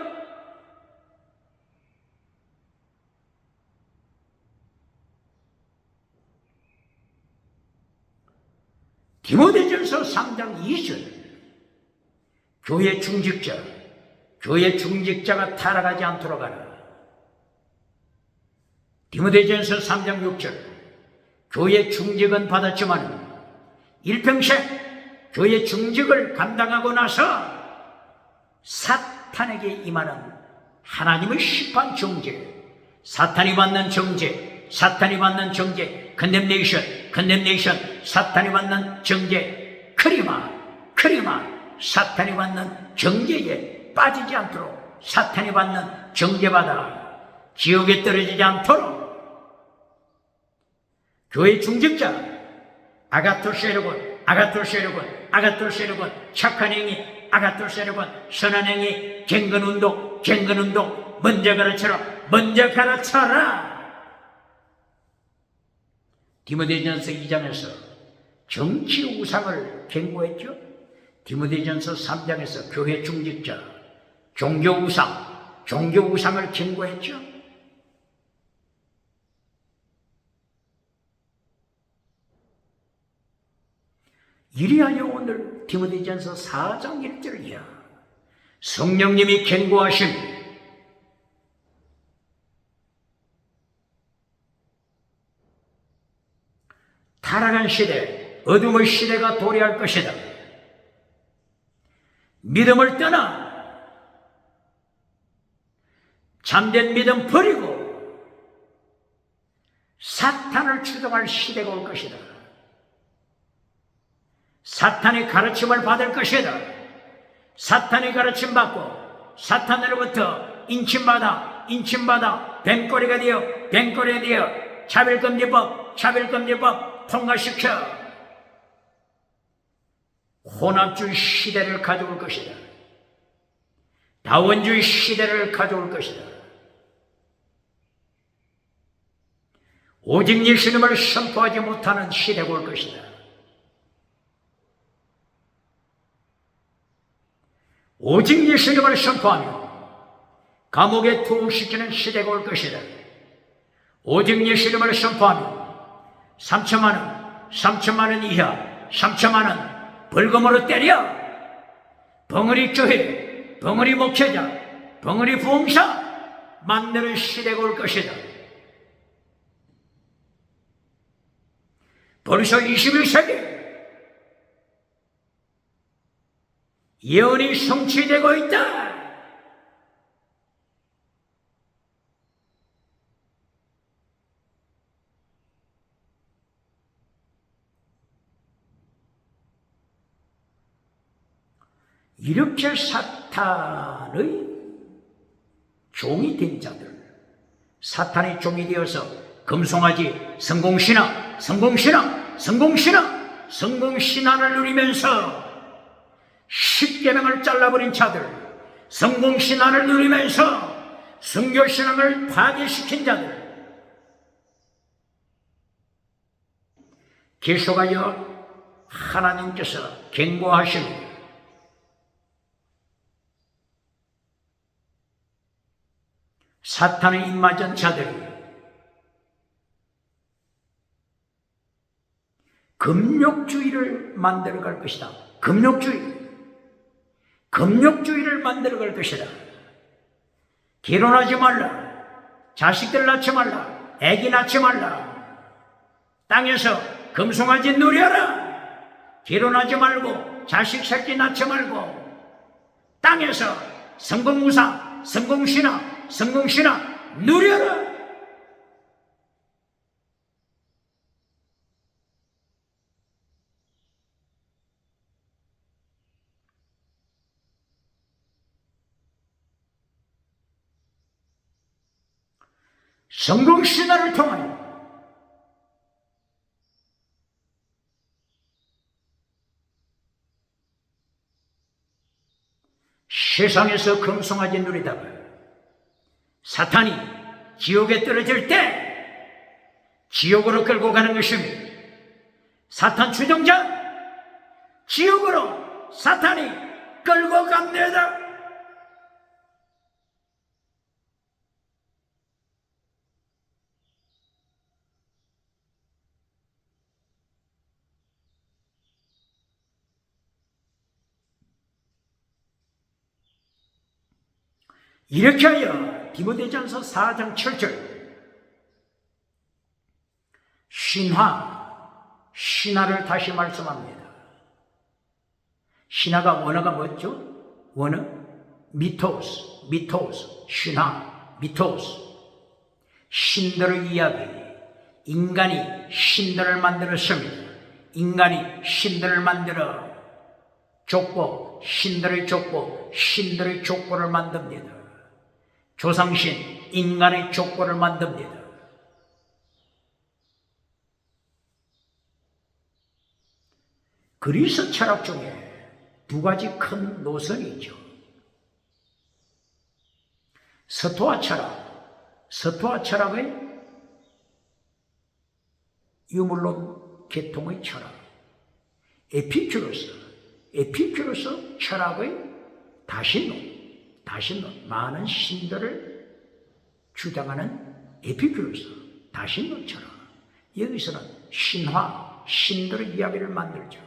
디모데전서 3장 2절. 교회 중직자가 타락하지 않도록 하라. 디모데전서 3장 6절. 교회 중직은 받았지만 일평생 교회 중직을 감당하고 나서 사탄에게 임하는 하나님의 심판 정죄, 사탄이 받는 정죄, 컨뎀네이션, 사탄이 받는 정죄, 크리마, 사탄이 받는 정죄에 빠지지 않도록, 사탄이 받는 정죄받아 지옥에 떨어지지 않도록 교회 중직자 아가토스 여러분, 착한 행위 아가토스 여러분, 선한 행위, 갱근운동 먼저 가르쳐라. 디모데전서 2장에서 정치 우상을 경고했죠. 디모데전서 3장에서 교회 중직자, 종교 우상을 경고했죠. 이리하여 오늘 디모데전서 4장 1절이야. 성령님이 경고하심, 타락한 시대, 어둠의 시대가 도래할 것이다. 믿음을 떠나 참된 믿음 버리고 사탄을 추종할 시대가 올 것이다. 사탄의 가르침을 받을 것이다. 사탄의 가르침 받고 사탄으로부터 인침받아 뱀꼬리가 되어 차별금지법 통과시켜 혼합주의 시대를 가져올 것이다. 다원주의 시대를 가져올 것이다. 오직 예수님을 선포하지 못하는 시대가 올 것이다. 오직 예수님을 선포하며 감옥에 투옥시키는 시대가 올 것이다. 오직 예수님을 선포하며 3천만 원 이하 3천만 원 벌금으로 때려 벙어리 교회, 벙어리 목회자, 벙어리 부흥사 만드는 시대가 올 것이다. 벌써 21세기 예언이 성취되고 있다. 이렇게 사탄의 종이 된 자들, 사탄의 종이 되어서 금송아지 성공신앙을 누리면서 십계명을 잘라버린 자들, 성공신앙을 누리면서 성교신앙을 파괴시킨 자들, 계속하여 하나님께서 경고하십니다. 사탄의 입맞은 자들이 금욕주의를 만들어갈 것이다. 금욕주의를 만들어갈 것이다. 결혼하지 말라, 자식들 낳지 말라, 애기 낳지 말라, 땅에서 금송아지 누려라. 결혼하지 말고 자식 새끼 낳지 말고 땅에서 성공무사, 성공신앙 누려라. 성공신앙을 통하여 세상에서 금송아지 누리다가 사탄이 지옥에 떨어질 때 지옥으로 끌고 가는 것입니다. 사탄 추종자 지옥으로 사탄이 끌고 갑니다. 이렇게 하여 디모데전서 4장 7절 신화를 다시 말씀합니다. 신화가 원어가 뭐죠? 원어 미토스, 신화, 미토스. 신들의 이야기. 인간이 신들을 만들었습니다. 인간이 신들을 만들어 족보, 신들의 족보를 만듭니다. 조상신, 인간의 족보를 만듭니다. 그리스 철학 중에 두 가지 큰 노선이 있죠. 서토아 철학의 유물론 계통의 철학, 에피큐로스 철학의 다신론, 많은 신들을 주장하는 에피큐로스, 다신론 철학. 여기서는 신들의 이야기를 만들죠.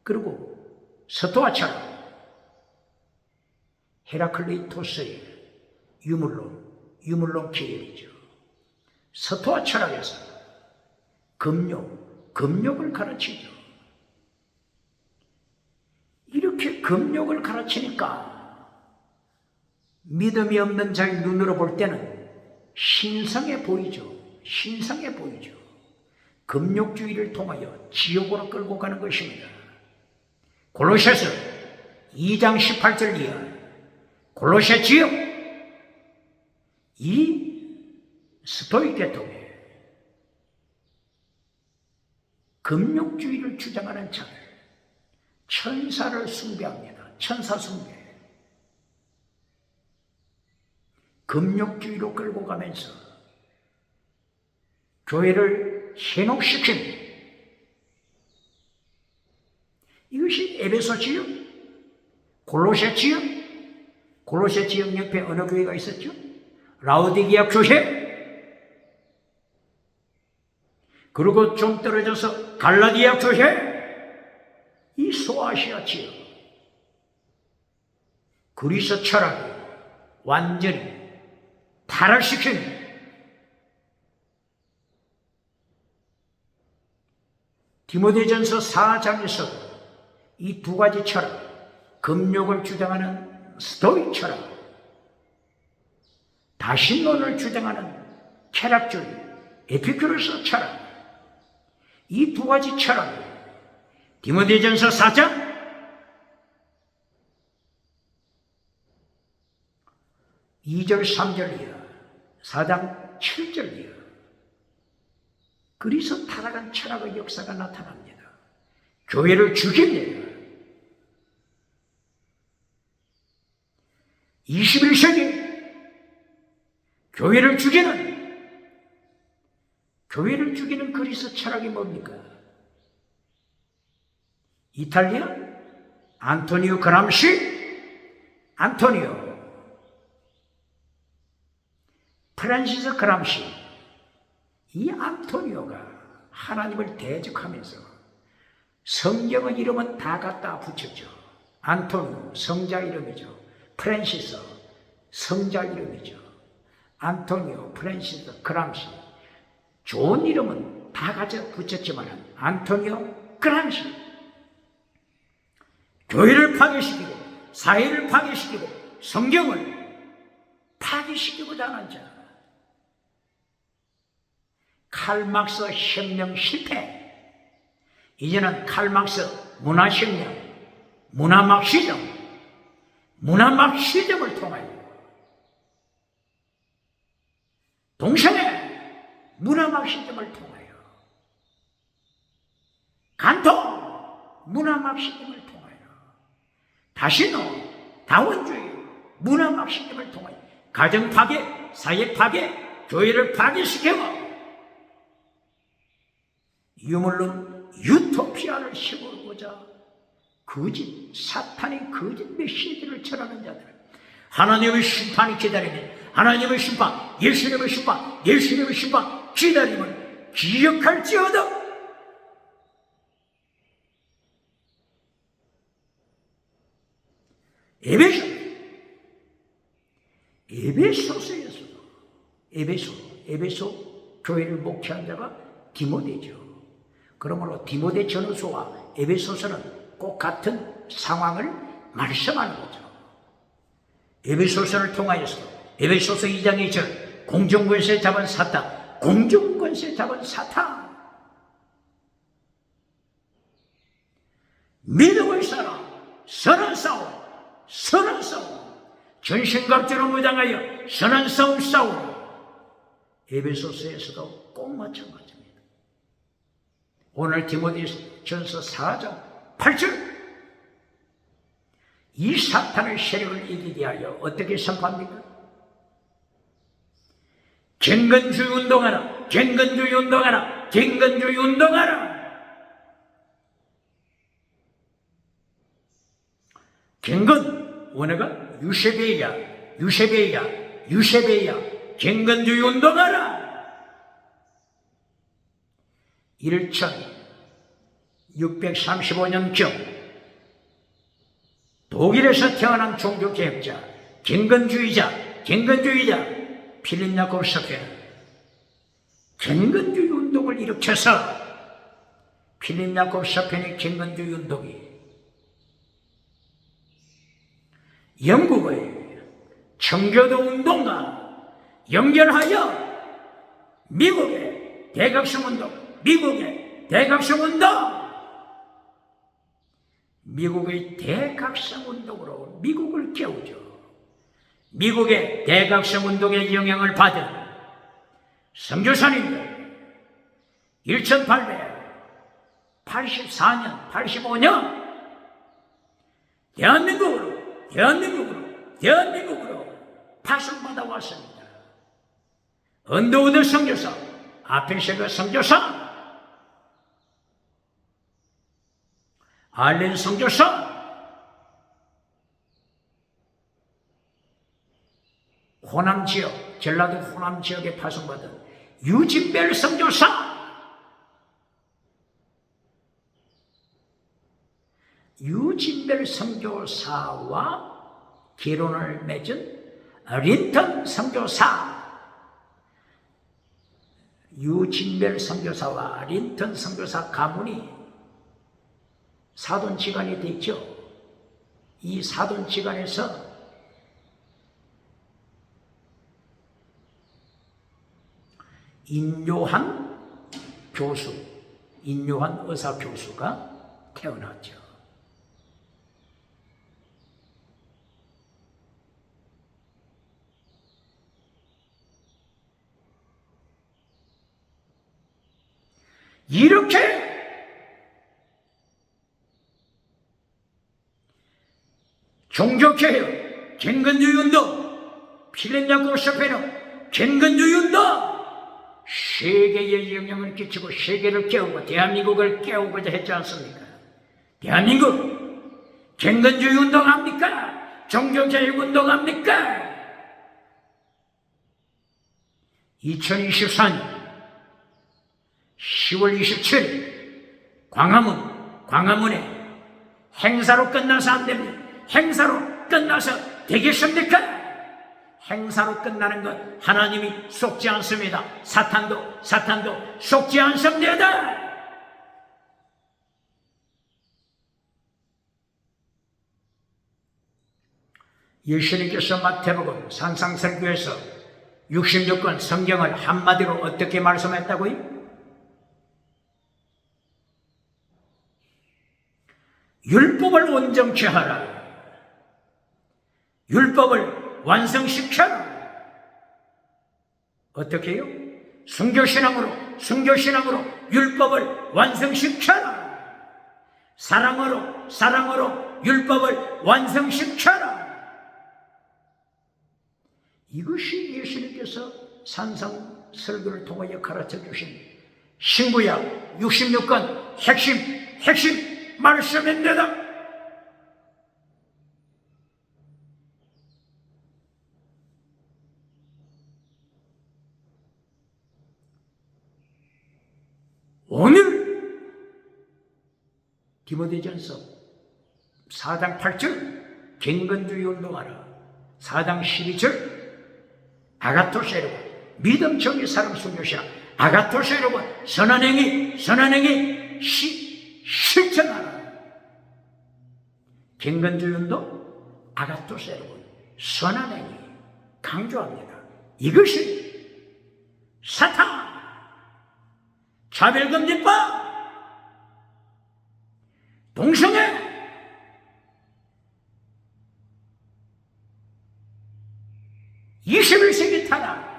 그리고 서토아 철학, 헤라클레이토스의 유물론 계열이죠. 서토아 철학에서 금욕을 가르치죠. 이렇게 금욕을 가르치니까 믿음이 없는 자의 눈으로 볼 때는 신성해 보이죠. 신성해 보이죠. 금욕주의를 통하여 지옥으로 끌고 가는 것입니다. 골로새서 2장 18절 이하 골로새 지역, 이 스토익 계통에 금욕주의를 주장하는 자들, 천사를 숭배합니다. 천사 숭배. 금욕주의로 끌고 가면서 교회를 현혹시킵니다. 이것이 에베소 지역, 골로새 지역, 골로새 지역 옆에 어느 교회가 있었죠? 라오디게아 교회, 그리고 좀 떨어져서 갈라디아 교회, 이 소아시아 지역, 그리스 철학이 완전히 타락시킵니다. 디모데전서 4장에서 이 두 가지 철학, 금욕을 주장하는 스토익 철학, 다신론을 주장하는 쾌락주의, 에피큐로스 철학, 이 두 가지 철학을 디모데전서 4장 2절 3절 이하, 4장 7절 이하, 그리스 타락한 철학의 역사가 나타납니다. 교회를 죽입니다. 21세기 교회를 죽이는 그리스 철학이 뭡니까? 이탈리아 안토니오 그람시, 프란시스 그람시, 이 안토니오가 하나님을 대적하면서 성경의 이름은 다 갖다 붙였죠. 안토니오 성자 이름이죠. 프란시스 성자 이름이죠. 안토니오, 프란시스, 그람시, 좋은 이름은 다 가져 붙였지만 안토니오 그람시, 교회를 파괴시키고 사회를 파괴시키고 성경을 파괴시키고자 하는 자, 칼막스 혁명 실패, 이제는 칼막스 문화혁명, 문화막시즘을 통하여 동성애 문화막시즘을 통하여 간통 문화막시즘을 통하여 다신호 다원주의 문화막시즘을 통하여 가정 파괴, 사회 파괴, 교회를 파괴시키고 유물론 유토피아를 세우고자 거짓, 사탄의 거짓 메시지를 전하는 자들, 하나님의 심판이 기다리는, 하나님의 심판, 예수님의 심판 기다림을 기억할지어다. 에베소서에서도 에베소 교회를 목회한 자가 디모데죠. 그러므로 디모데 전후서와 에베소서는 꼭 같은 상황을 말씀하는 거죠. 에베소서를 통하여서 에베소서 2장 2절 공중권세 잡은 사탄, 공중권세 잡은 사탄, 믿음의 사람, 선한 싸움, 전신갑주로 무장하여 선한 싸움 싸우라. 에베소서에서도 꼭 마찬가지입니다. 오늘 디모데전서 4장 8절, 이 사탄의 세력을 이기게 하여 어떻게 선포합니까? 갱건주의 운동하라. 갱건, 원어가 유세베야, 갱건주의 운동하라. 1635년경 독일에서 태어난 종교개혁자, 경건주의자 필립 야코브 쇼펜, 경건주의 운동을 일으켜서 필립 야코브 쇼펜의 경건주의 운동이 영국의 청교도 운동과 연결하여 미국의 대각성 운동, 미국의 대각성 운동으로 미국을 깨우죠. 미국의 대각성 운동의 영향을 받은 선교사님들 1884년, 85년 대한민국으로 파송받아 왔습니다. 언더우드 선교사, 아펜세거 선교사, 알렌 선교사, 호남 지역, 전라도 호남 지역에 파송받은 유진벨 선교사, 유진벨 선교사와 결혼을 맺은 린턴 선교사, 유진벨 선교사와 린턴 선교사 가문이 사돈지간이 됐죠. 이 사돈지간에서 인요한 의사 교수가 태어났죠. 이렇게 종교개혁, 경건주의 운동, 필립 야코브 쇼펜은 경건주의 운동, 세계에 영향을 끼치고 세계를 깨우고 대한민국을 깨우고자 했지 않습니까? 대한민국 경건주의 운동합니까? 종교개혁 운동합니까? 2024년 10월 27일 광화문에 행사로 끝나서 안 됩니다. 행사로 끝나서 되겠습니까? 행사로 끝나는 것 하나님이 속지 않습니다. 사탄도 속지 않습니다. 예수님께서 마태복음 산상설교에서 66권 성경을 한마디로 어떻게 말씀했다고요? 율법을 온전케 하라. 율법을 완성시켜라. 어떻게 해요? 순교신앙으로 율법을 완성시켜라. 사랑으로 율법을 완성시켜라. 이것이 예수님께서 산상설교를 통하여 가르쳐 주신 신구약 66권 핵심 말씀입니다. 오늘 디모데전서 4장 8절 경건주의 운동하라. 4장 12절 아가토스 여러분, 믿음 정의 사랑 순교시라. 아가토스 여러분, 선한 행위 실천하라. 경건주의 운동, 아가토스 여러분, 선한 행위 강조합니다. 이것이 사탄 차별금지법, 동성애, (21세기) 타락,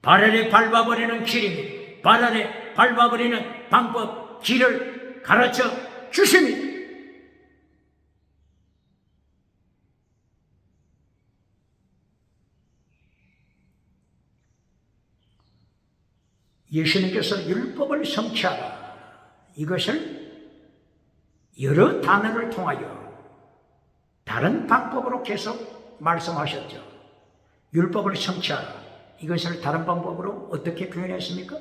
발 아래 밟아버리는 길입니다. 발 아래 밟아버리는 방법, 길을 가르쳐 주십니다. 예수님께서 율법을 성취하라. 이것을 여러 단어를 통하여 다른 방법으로 계속 말씀하셨죠. 율법을 성취하라. 이것을 다른 방법으로 어떻게 표현했습니까?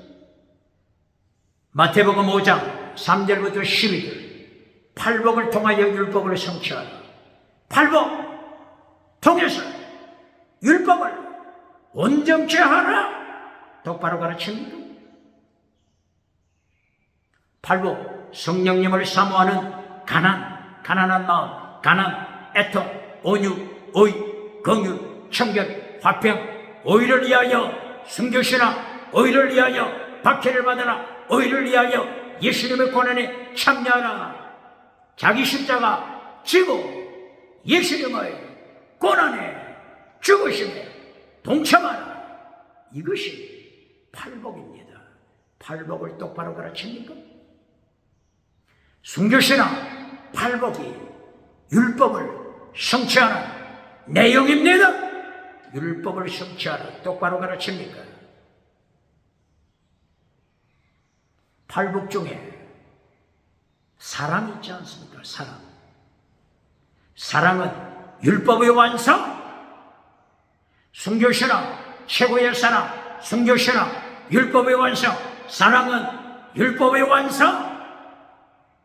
마태복음 5장 3절부터 12절 팔복을 통하여 율법을 성취하라. 팔복 통해서 율법을 온전케 하라. 똑바로 가르칩니다. 팔복, 성령님을 사모하는 가난한 마음, 가난, 애통, 온유, 오의, 긍휼, 청결, 화평, 오의를 위하여 순교시나, 오의를 위하여 박해를 받으라, 오의를 위하여 예수님의 고난에 참여하라. 자기 십자가 지고 예수님의 고난에 죽으심에 동참하라. 이것이 팔복입니다. 팔복을 똑바로 가르칩니까? 순교시나 팔복이 율법을 성취하는 내용입니다. 율법을 성취하라. 똑바로 가르칩니까? 팔복 중에 사랑 있지 않습니까? 사랑은 율법의 완성. 순교시나 최고의 사랑, 순교시나 율법의 완성. 사랑은 율법의 완성.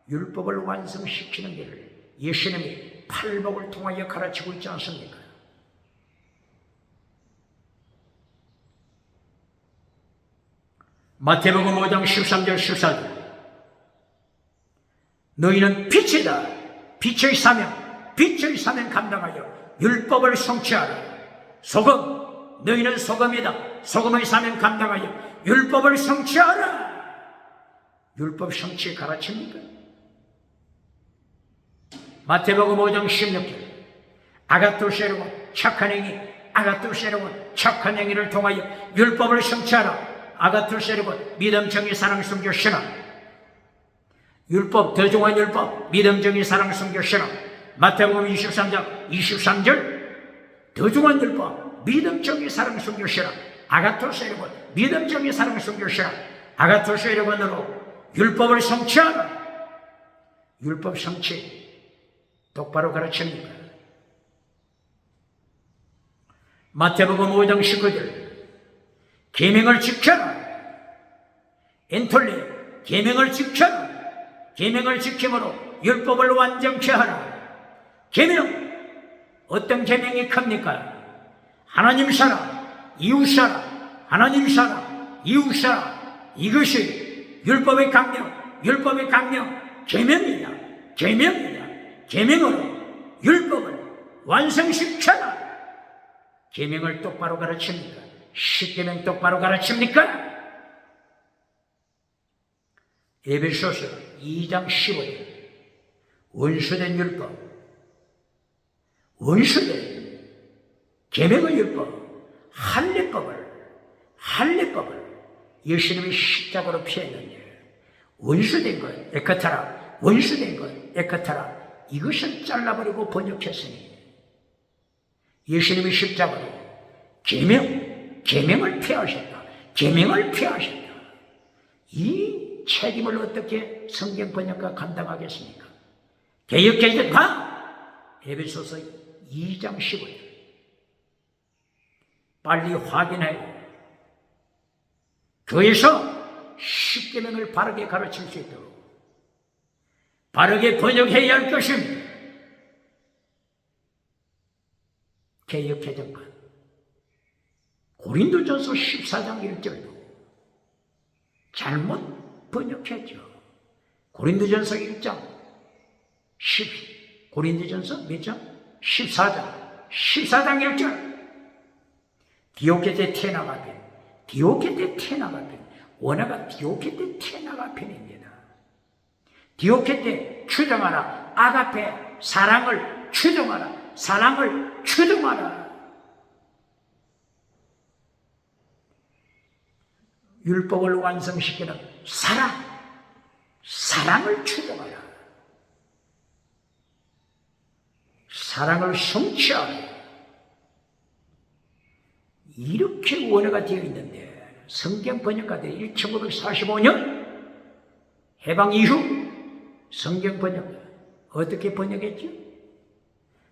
율법을 완성시키는 길을 예수님이 팔복을 통하여 가르치고 있지 않습니까? 마태복음 5장 13절 14절 너희는 빛이다. 빛의 사명 감당하여 율법을 성취하라. 소금, 너희는 소금이다. 소금의 사명 감당하여 율법을 성취하라. 율법 성취 가르칩니까? 마태복음 5장 16절 아가토세로고 착한 행위, 아가토세로고 착한 행위를 통하여 율법을 성취하라. 아가토세로고 믿음, 정의, 사랑, 순교, 신앙. 율법, 더 중요한 율법, 믿음, 정의, 사랑, 순교, 신앙. 마태복음 23장 23절 더 중요한 율법, 믿음, 정의, 사랑, 순교, 신앙. 아가토세로고 믿음, 정의, 사랑, 순교, 신앙. 아가토세로고로 율법을 성취하라. 율법 성취 똑바로 가르칩니다. 마태복음 5장 19절 계명을 지켜라. 엔톨레 계명을 지켜라. 계명을 지킴으로 율법을 완전케 하라. 계명, 어떤 계명이 큽니까? 하나님 사랑, 이웃 사랑, 하나님 사랑, 이웃 사랑. 이것이 율법의 강령, 율법의 강령, 계명이다. 계명이다. 계명으로 율법을 완성시켜라. 계명을 똑바로 가르칩니까? 십계명 똑바로 가르칩니까? 에베소서 2장 15절 원수된 율법, 원수된 계명의 율법, 할례법을 예수님이 십자가로 피했는데 원수된 것 에카타라, 원수된 것 에카타라, 이것을 잘라버리고 번역했으니 예수님이 십자가로 계명을 피하셨다. 계명을 피하셨다. 이 책임을 어떻게 성경 번역가 감당하겠습니까? 개역개혁파 에베소서 2장 15절 빨리 확인해요. 교회에서 십계명을 바르게 가르칠 수 있도록 바르게 번역해야 할 것입니다. 개역개정파 고린도전서 14장 1절도 잘못 번역했죠. 고린도전서 1장 고린도전서 몇 장? 14장 1절 디오케테 테나가펜, 디오케테 테나가펜, 원어가 디오케테 테나가펜입니다. 디오케테 추정하라, 아가페 사랑을 추정하라, 사랑을 추정하라. 율법을 완성시키는 사랑을 추정하라. 사랑을 성취하라. 이렇게 원어가 되어 있는데 성경 번역가들이 1945년 해방 이후 성경 번역가 어떻게 번역했죠?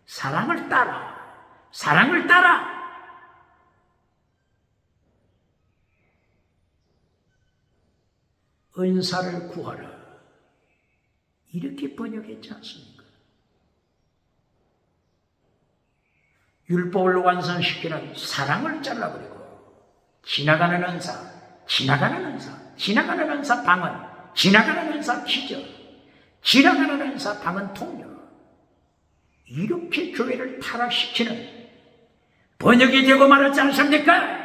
사랑을 따라. 은사를 구하라. 이렇게 번역했지 않습니까? 율법을 완성시키는 사랑을 잘라버리고 지나가는 은사, 지나가는 은사, 지나가는 은사 방언, 지나가는 은사 기적, 지나가는 은사 방언 통역, 이렇게 교회를 타락시키는 번역이 되고 말았지 않습니까?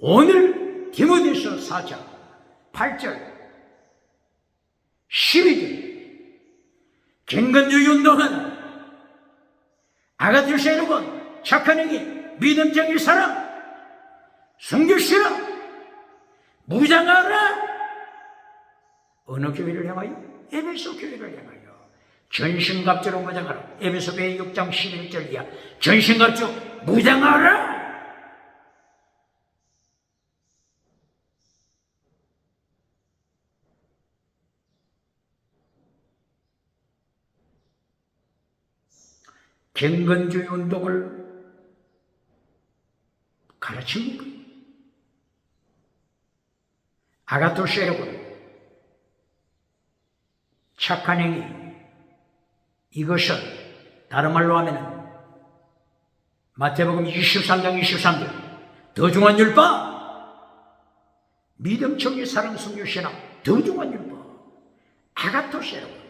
오늘 디모데서 4장 8절 12절 경건주의 운동은 아가들세르곤 착한 행위 믿음적인 사람 순교시라 무장하라. 어느 교회를 향하여? 에베소 교회를 향하여 전신갑주로 무장하라. 에베소서의 6장 11절 이하 전신갑주 무장하라. 경건주의 운동을 가르칩니까? 아가토세르곤 착한 행위, 이것은 다른 말로 하면 마태복음 23장 23절 더 중한 율법 믿음청의 사랑 순교신앙 더 중한 율법 아가토세르곤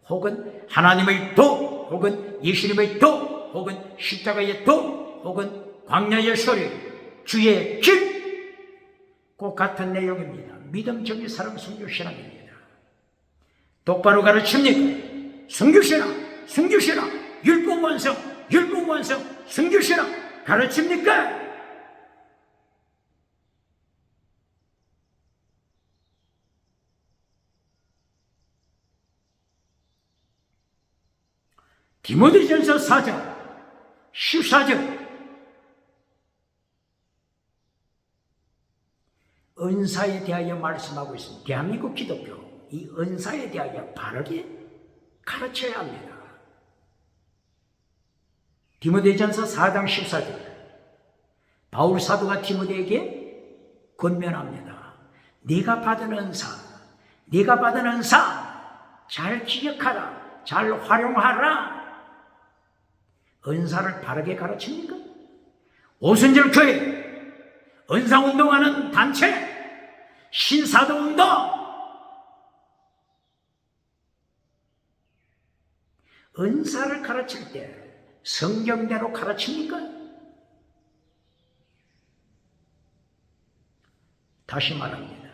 혹은 하나님의 도 혹은 예수님의 도 혹은 십자가의 도 혹은 광야의 소리 주의 길 꼭 같은 내용입니다. 믿음 정의 사랑 순교신앙입니다. 똑바로 가르칩니까? 순교신앙 순교신앙 율법 완성 율법 완성 순교신앙 가르칩니까? 디모데전서 4장 14절 은사에 대하여 말씀하고 있습니다. 대한민국 기독교 이 은사에 대하여 바르게 가르쳐야 합니다. 디모데전서 4장 14절 바울 사도가 디모데에게 권면합니다. 네가 받은 은사 네가 받은 은사 잘 기억하라 잘 활용하라. 은사를 바르게 가르칩니까? 오순절 교회 은사운동하는 단체 신사도운동 은사를 가르칠 때 성경대로 가르칩니까? 다시 말합니다.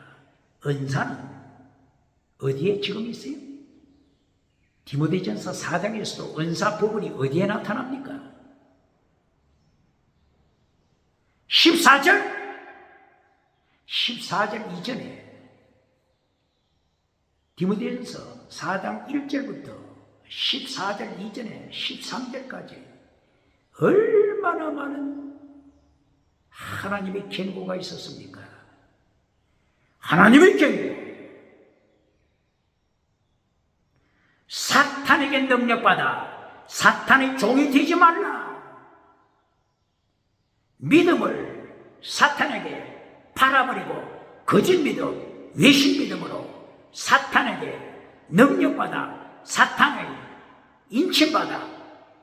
은사는 어디에 지금 있어요? 디모데전서 4장에서도 은사 부분이 어디에 나타납니까? 14절 이전에 디모데전서 4장 1절부터 14절 이전에 13절까지 얼마나 많은 하나님의 경고가 있었습니까? 하나님의 경고 사탄에게 능력받아 사탄의 종이 되지 말라. 믿음을 사탄에게 팔아버리고 거짓 믿음, 외신 믿음으로 사탄에게 능력받아 사탄의 인침받아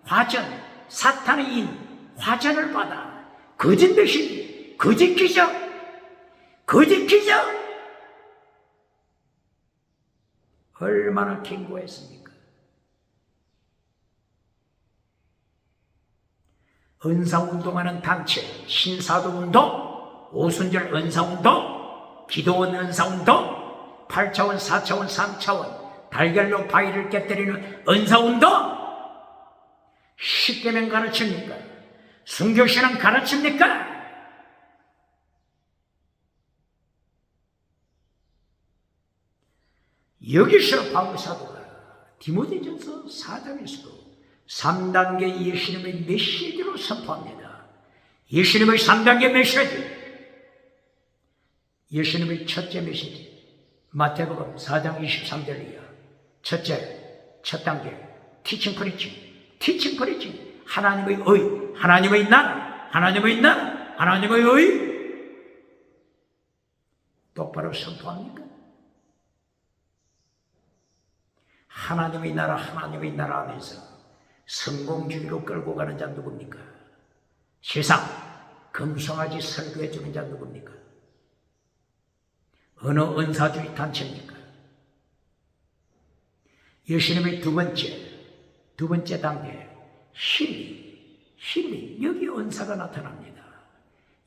화전, 사탄의 인, 화전을 받아 거짓 배신, 거짓 기적, 거짓 기적 얼마나 경고했습니까? 은사운동하는 단체, 신사도운동, 오순절 은사운동, 기도원 은사운동, 8차원, 4차원, 3차원, 달걀로 바위를 깨뜨리는 은사운동, 십계명 가르칩니까? 순교신앙 가르칩니까? 여기서 바울 사도가 디모데전서 4장에서도 3단계 예수님의 메시지로 선포합니다. 예수님의 3단계 메시지, 예수님의 첫째 메시지, 마태복음 4장 23절 이하 첫째, 첫 단계 티칭 프리칭, 티칭 프리칭, 하나님의 의, 하나님의 나라, 하나님의 나라, 하나님의 의 똑바로 선포합니까? 하나님의 나라, 하나님의 나라 안에서 성공주의로 끌고 가는 자 누굽니까? 세상 금송아지 설교해 주는 자 누굽니까? 어느 은사주의 단체입니까? 예수님의 두 번째 단계 힐링, 여기 은사가 나타납니다.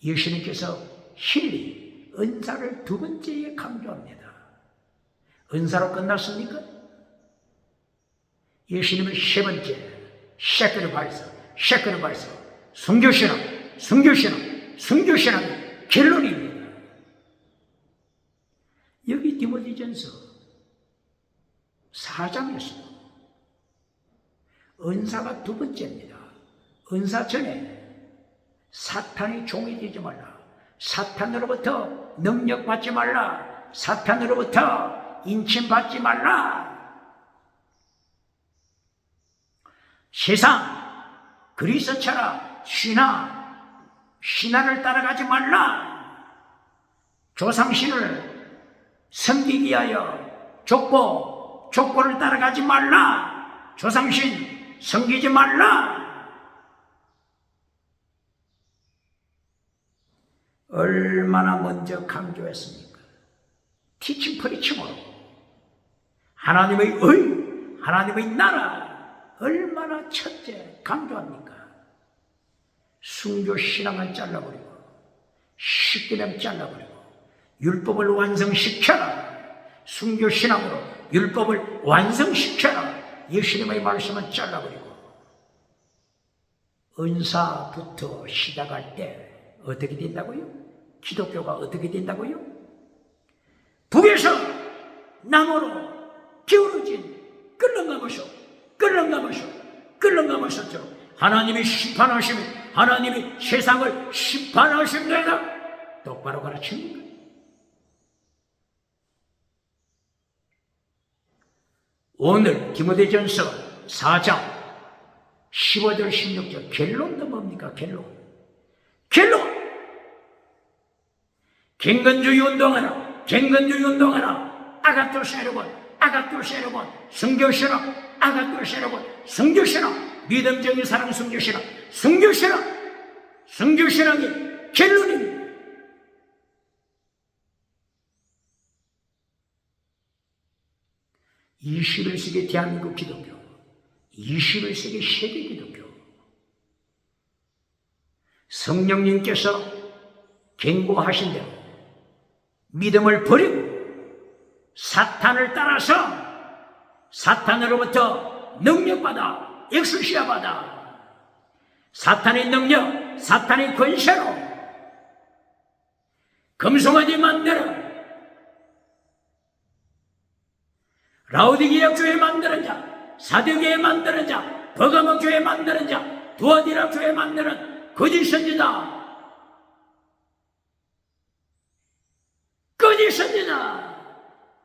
예수님께서 힐링, 은사를 두 번째에 강조합니다. 은사로 끝났습니까? 예수님의 세 번째 셰크르 발사, 순교신앙 결론입니다. 여기 디모데전서 4장에서 은사가 두 번째입니다. 은사 전에 사탄의 종이 되지 말라, 사탄으로부터 능력받지 말라, 사탄으로부터 인침받지 말라. 세상 그리스도처럼 신화를 따라가지 말라. 조상신을 섬기기 위하여 족보를 따라가지 말라. 조상신 섬기지 말라. 얼마나 먼저 강조했습니까? 티칭 프리칭으로 하나님의 의, 하나님의 나라 얼마나 첫째 강조합니까? 순교 신앙을 잘라버리고 십계명 잘라버리고 율법을 완성시켜라. 순교 신앙으로 율법을 완성시켜라. 예수님의 말씀은 잘라버리고 은사부터 시작할 때 어떻게 된다고요? 기독교가 어떻게 된다고요? 북에서 남으로 기울어진 끌렁가마셔 하나님이 심판하시며 하나님이 세상을 심판하십니다. 똑바로 가르칩니까? 오늘 디모데전서 4장 15절 16절 결론도 뭡니까? 결론 갱건주의 운동하라. 아가토세르곤 성교신앙, 아가토세르곤 성교신앙, 믿음적인 사랑 성교신앙이 결론입니다. (21세기) 대한민국 기독교, 21세기 세계 기독교, 성령님께서 경고하신 대로 믿음을 버리고 사탄을 따라서 사탄으로부터 능력받아 엑스시아받아 사탄의 능력, 사탄의 권세로 금송아지 만들어 라오디게아 교회 만드는 자, 사대교회 만드는 자, 버가모 교회 만드는 자, 두아디라 교회 만드는 거짓 선지자,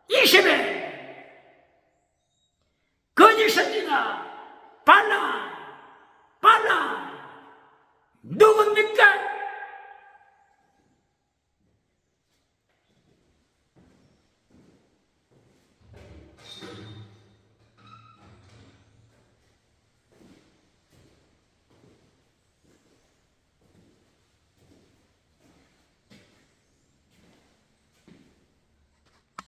이십에 거짓 선지자 발라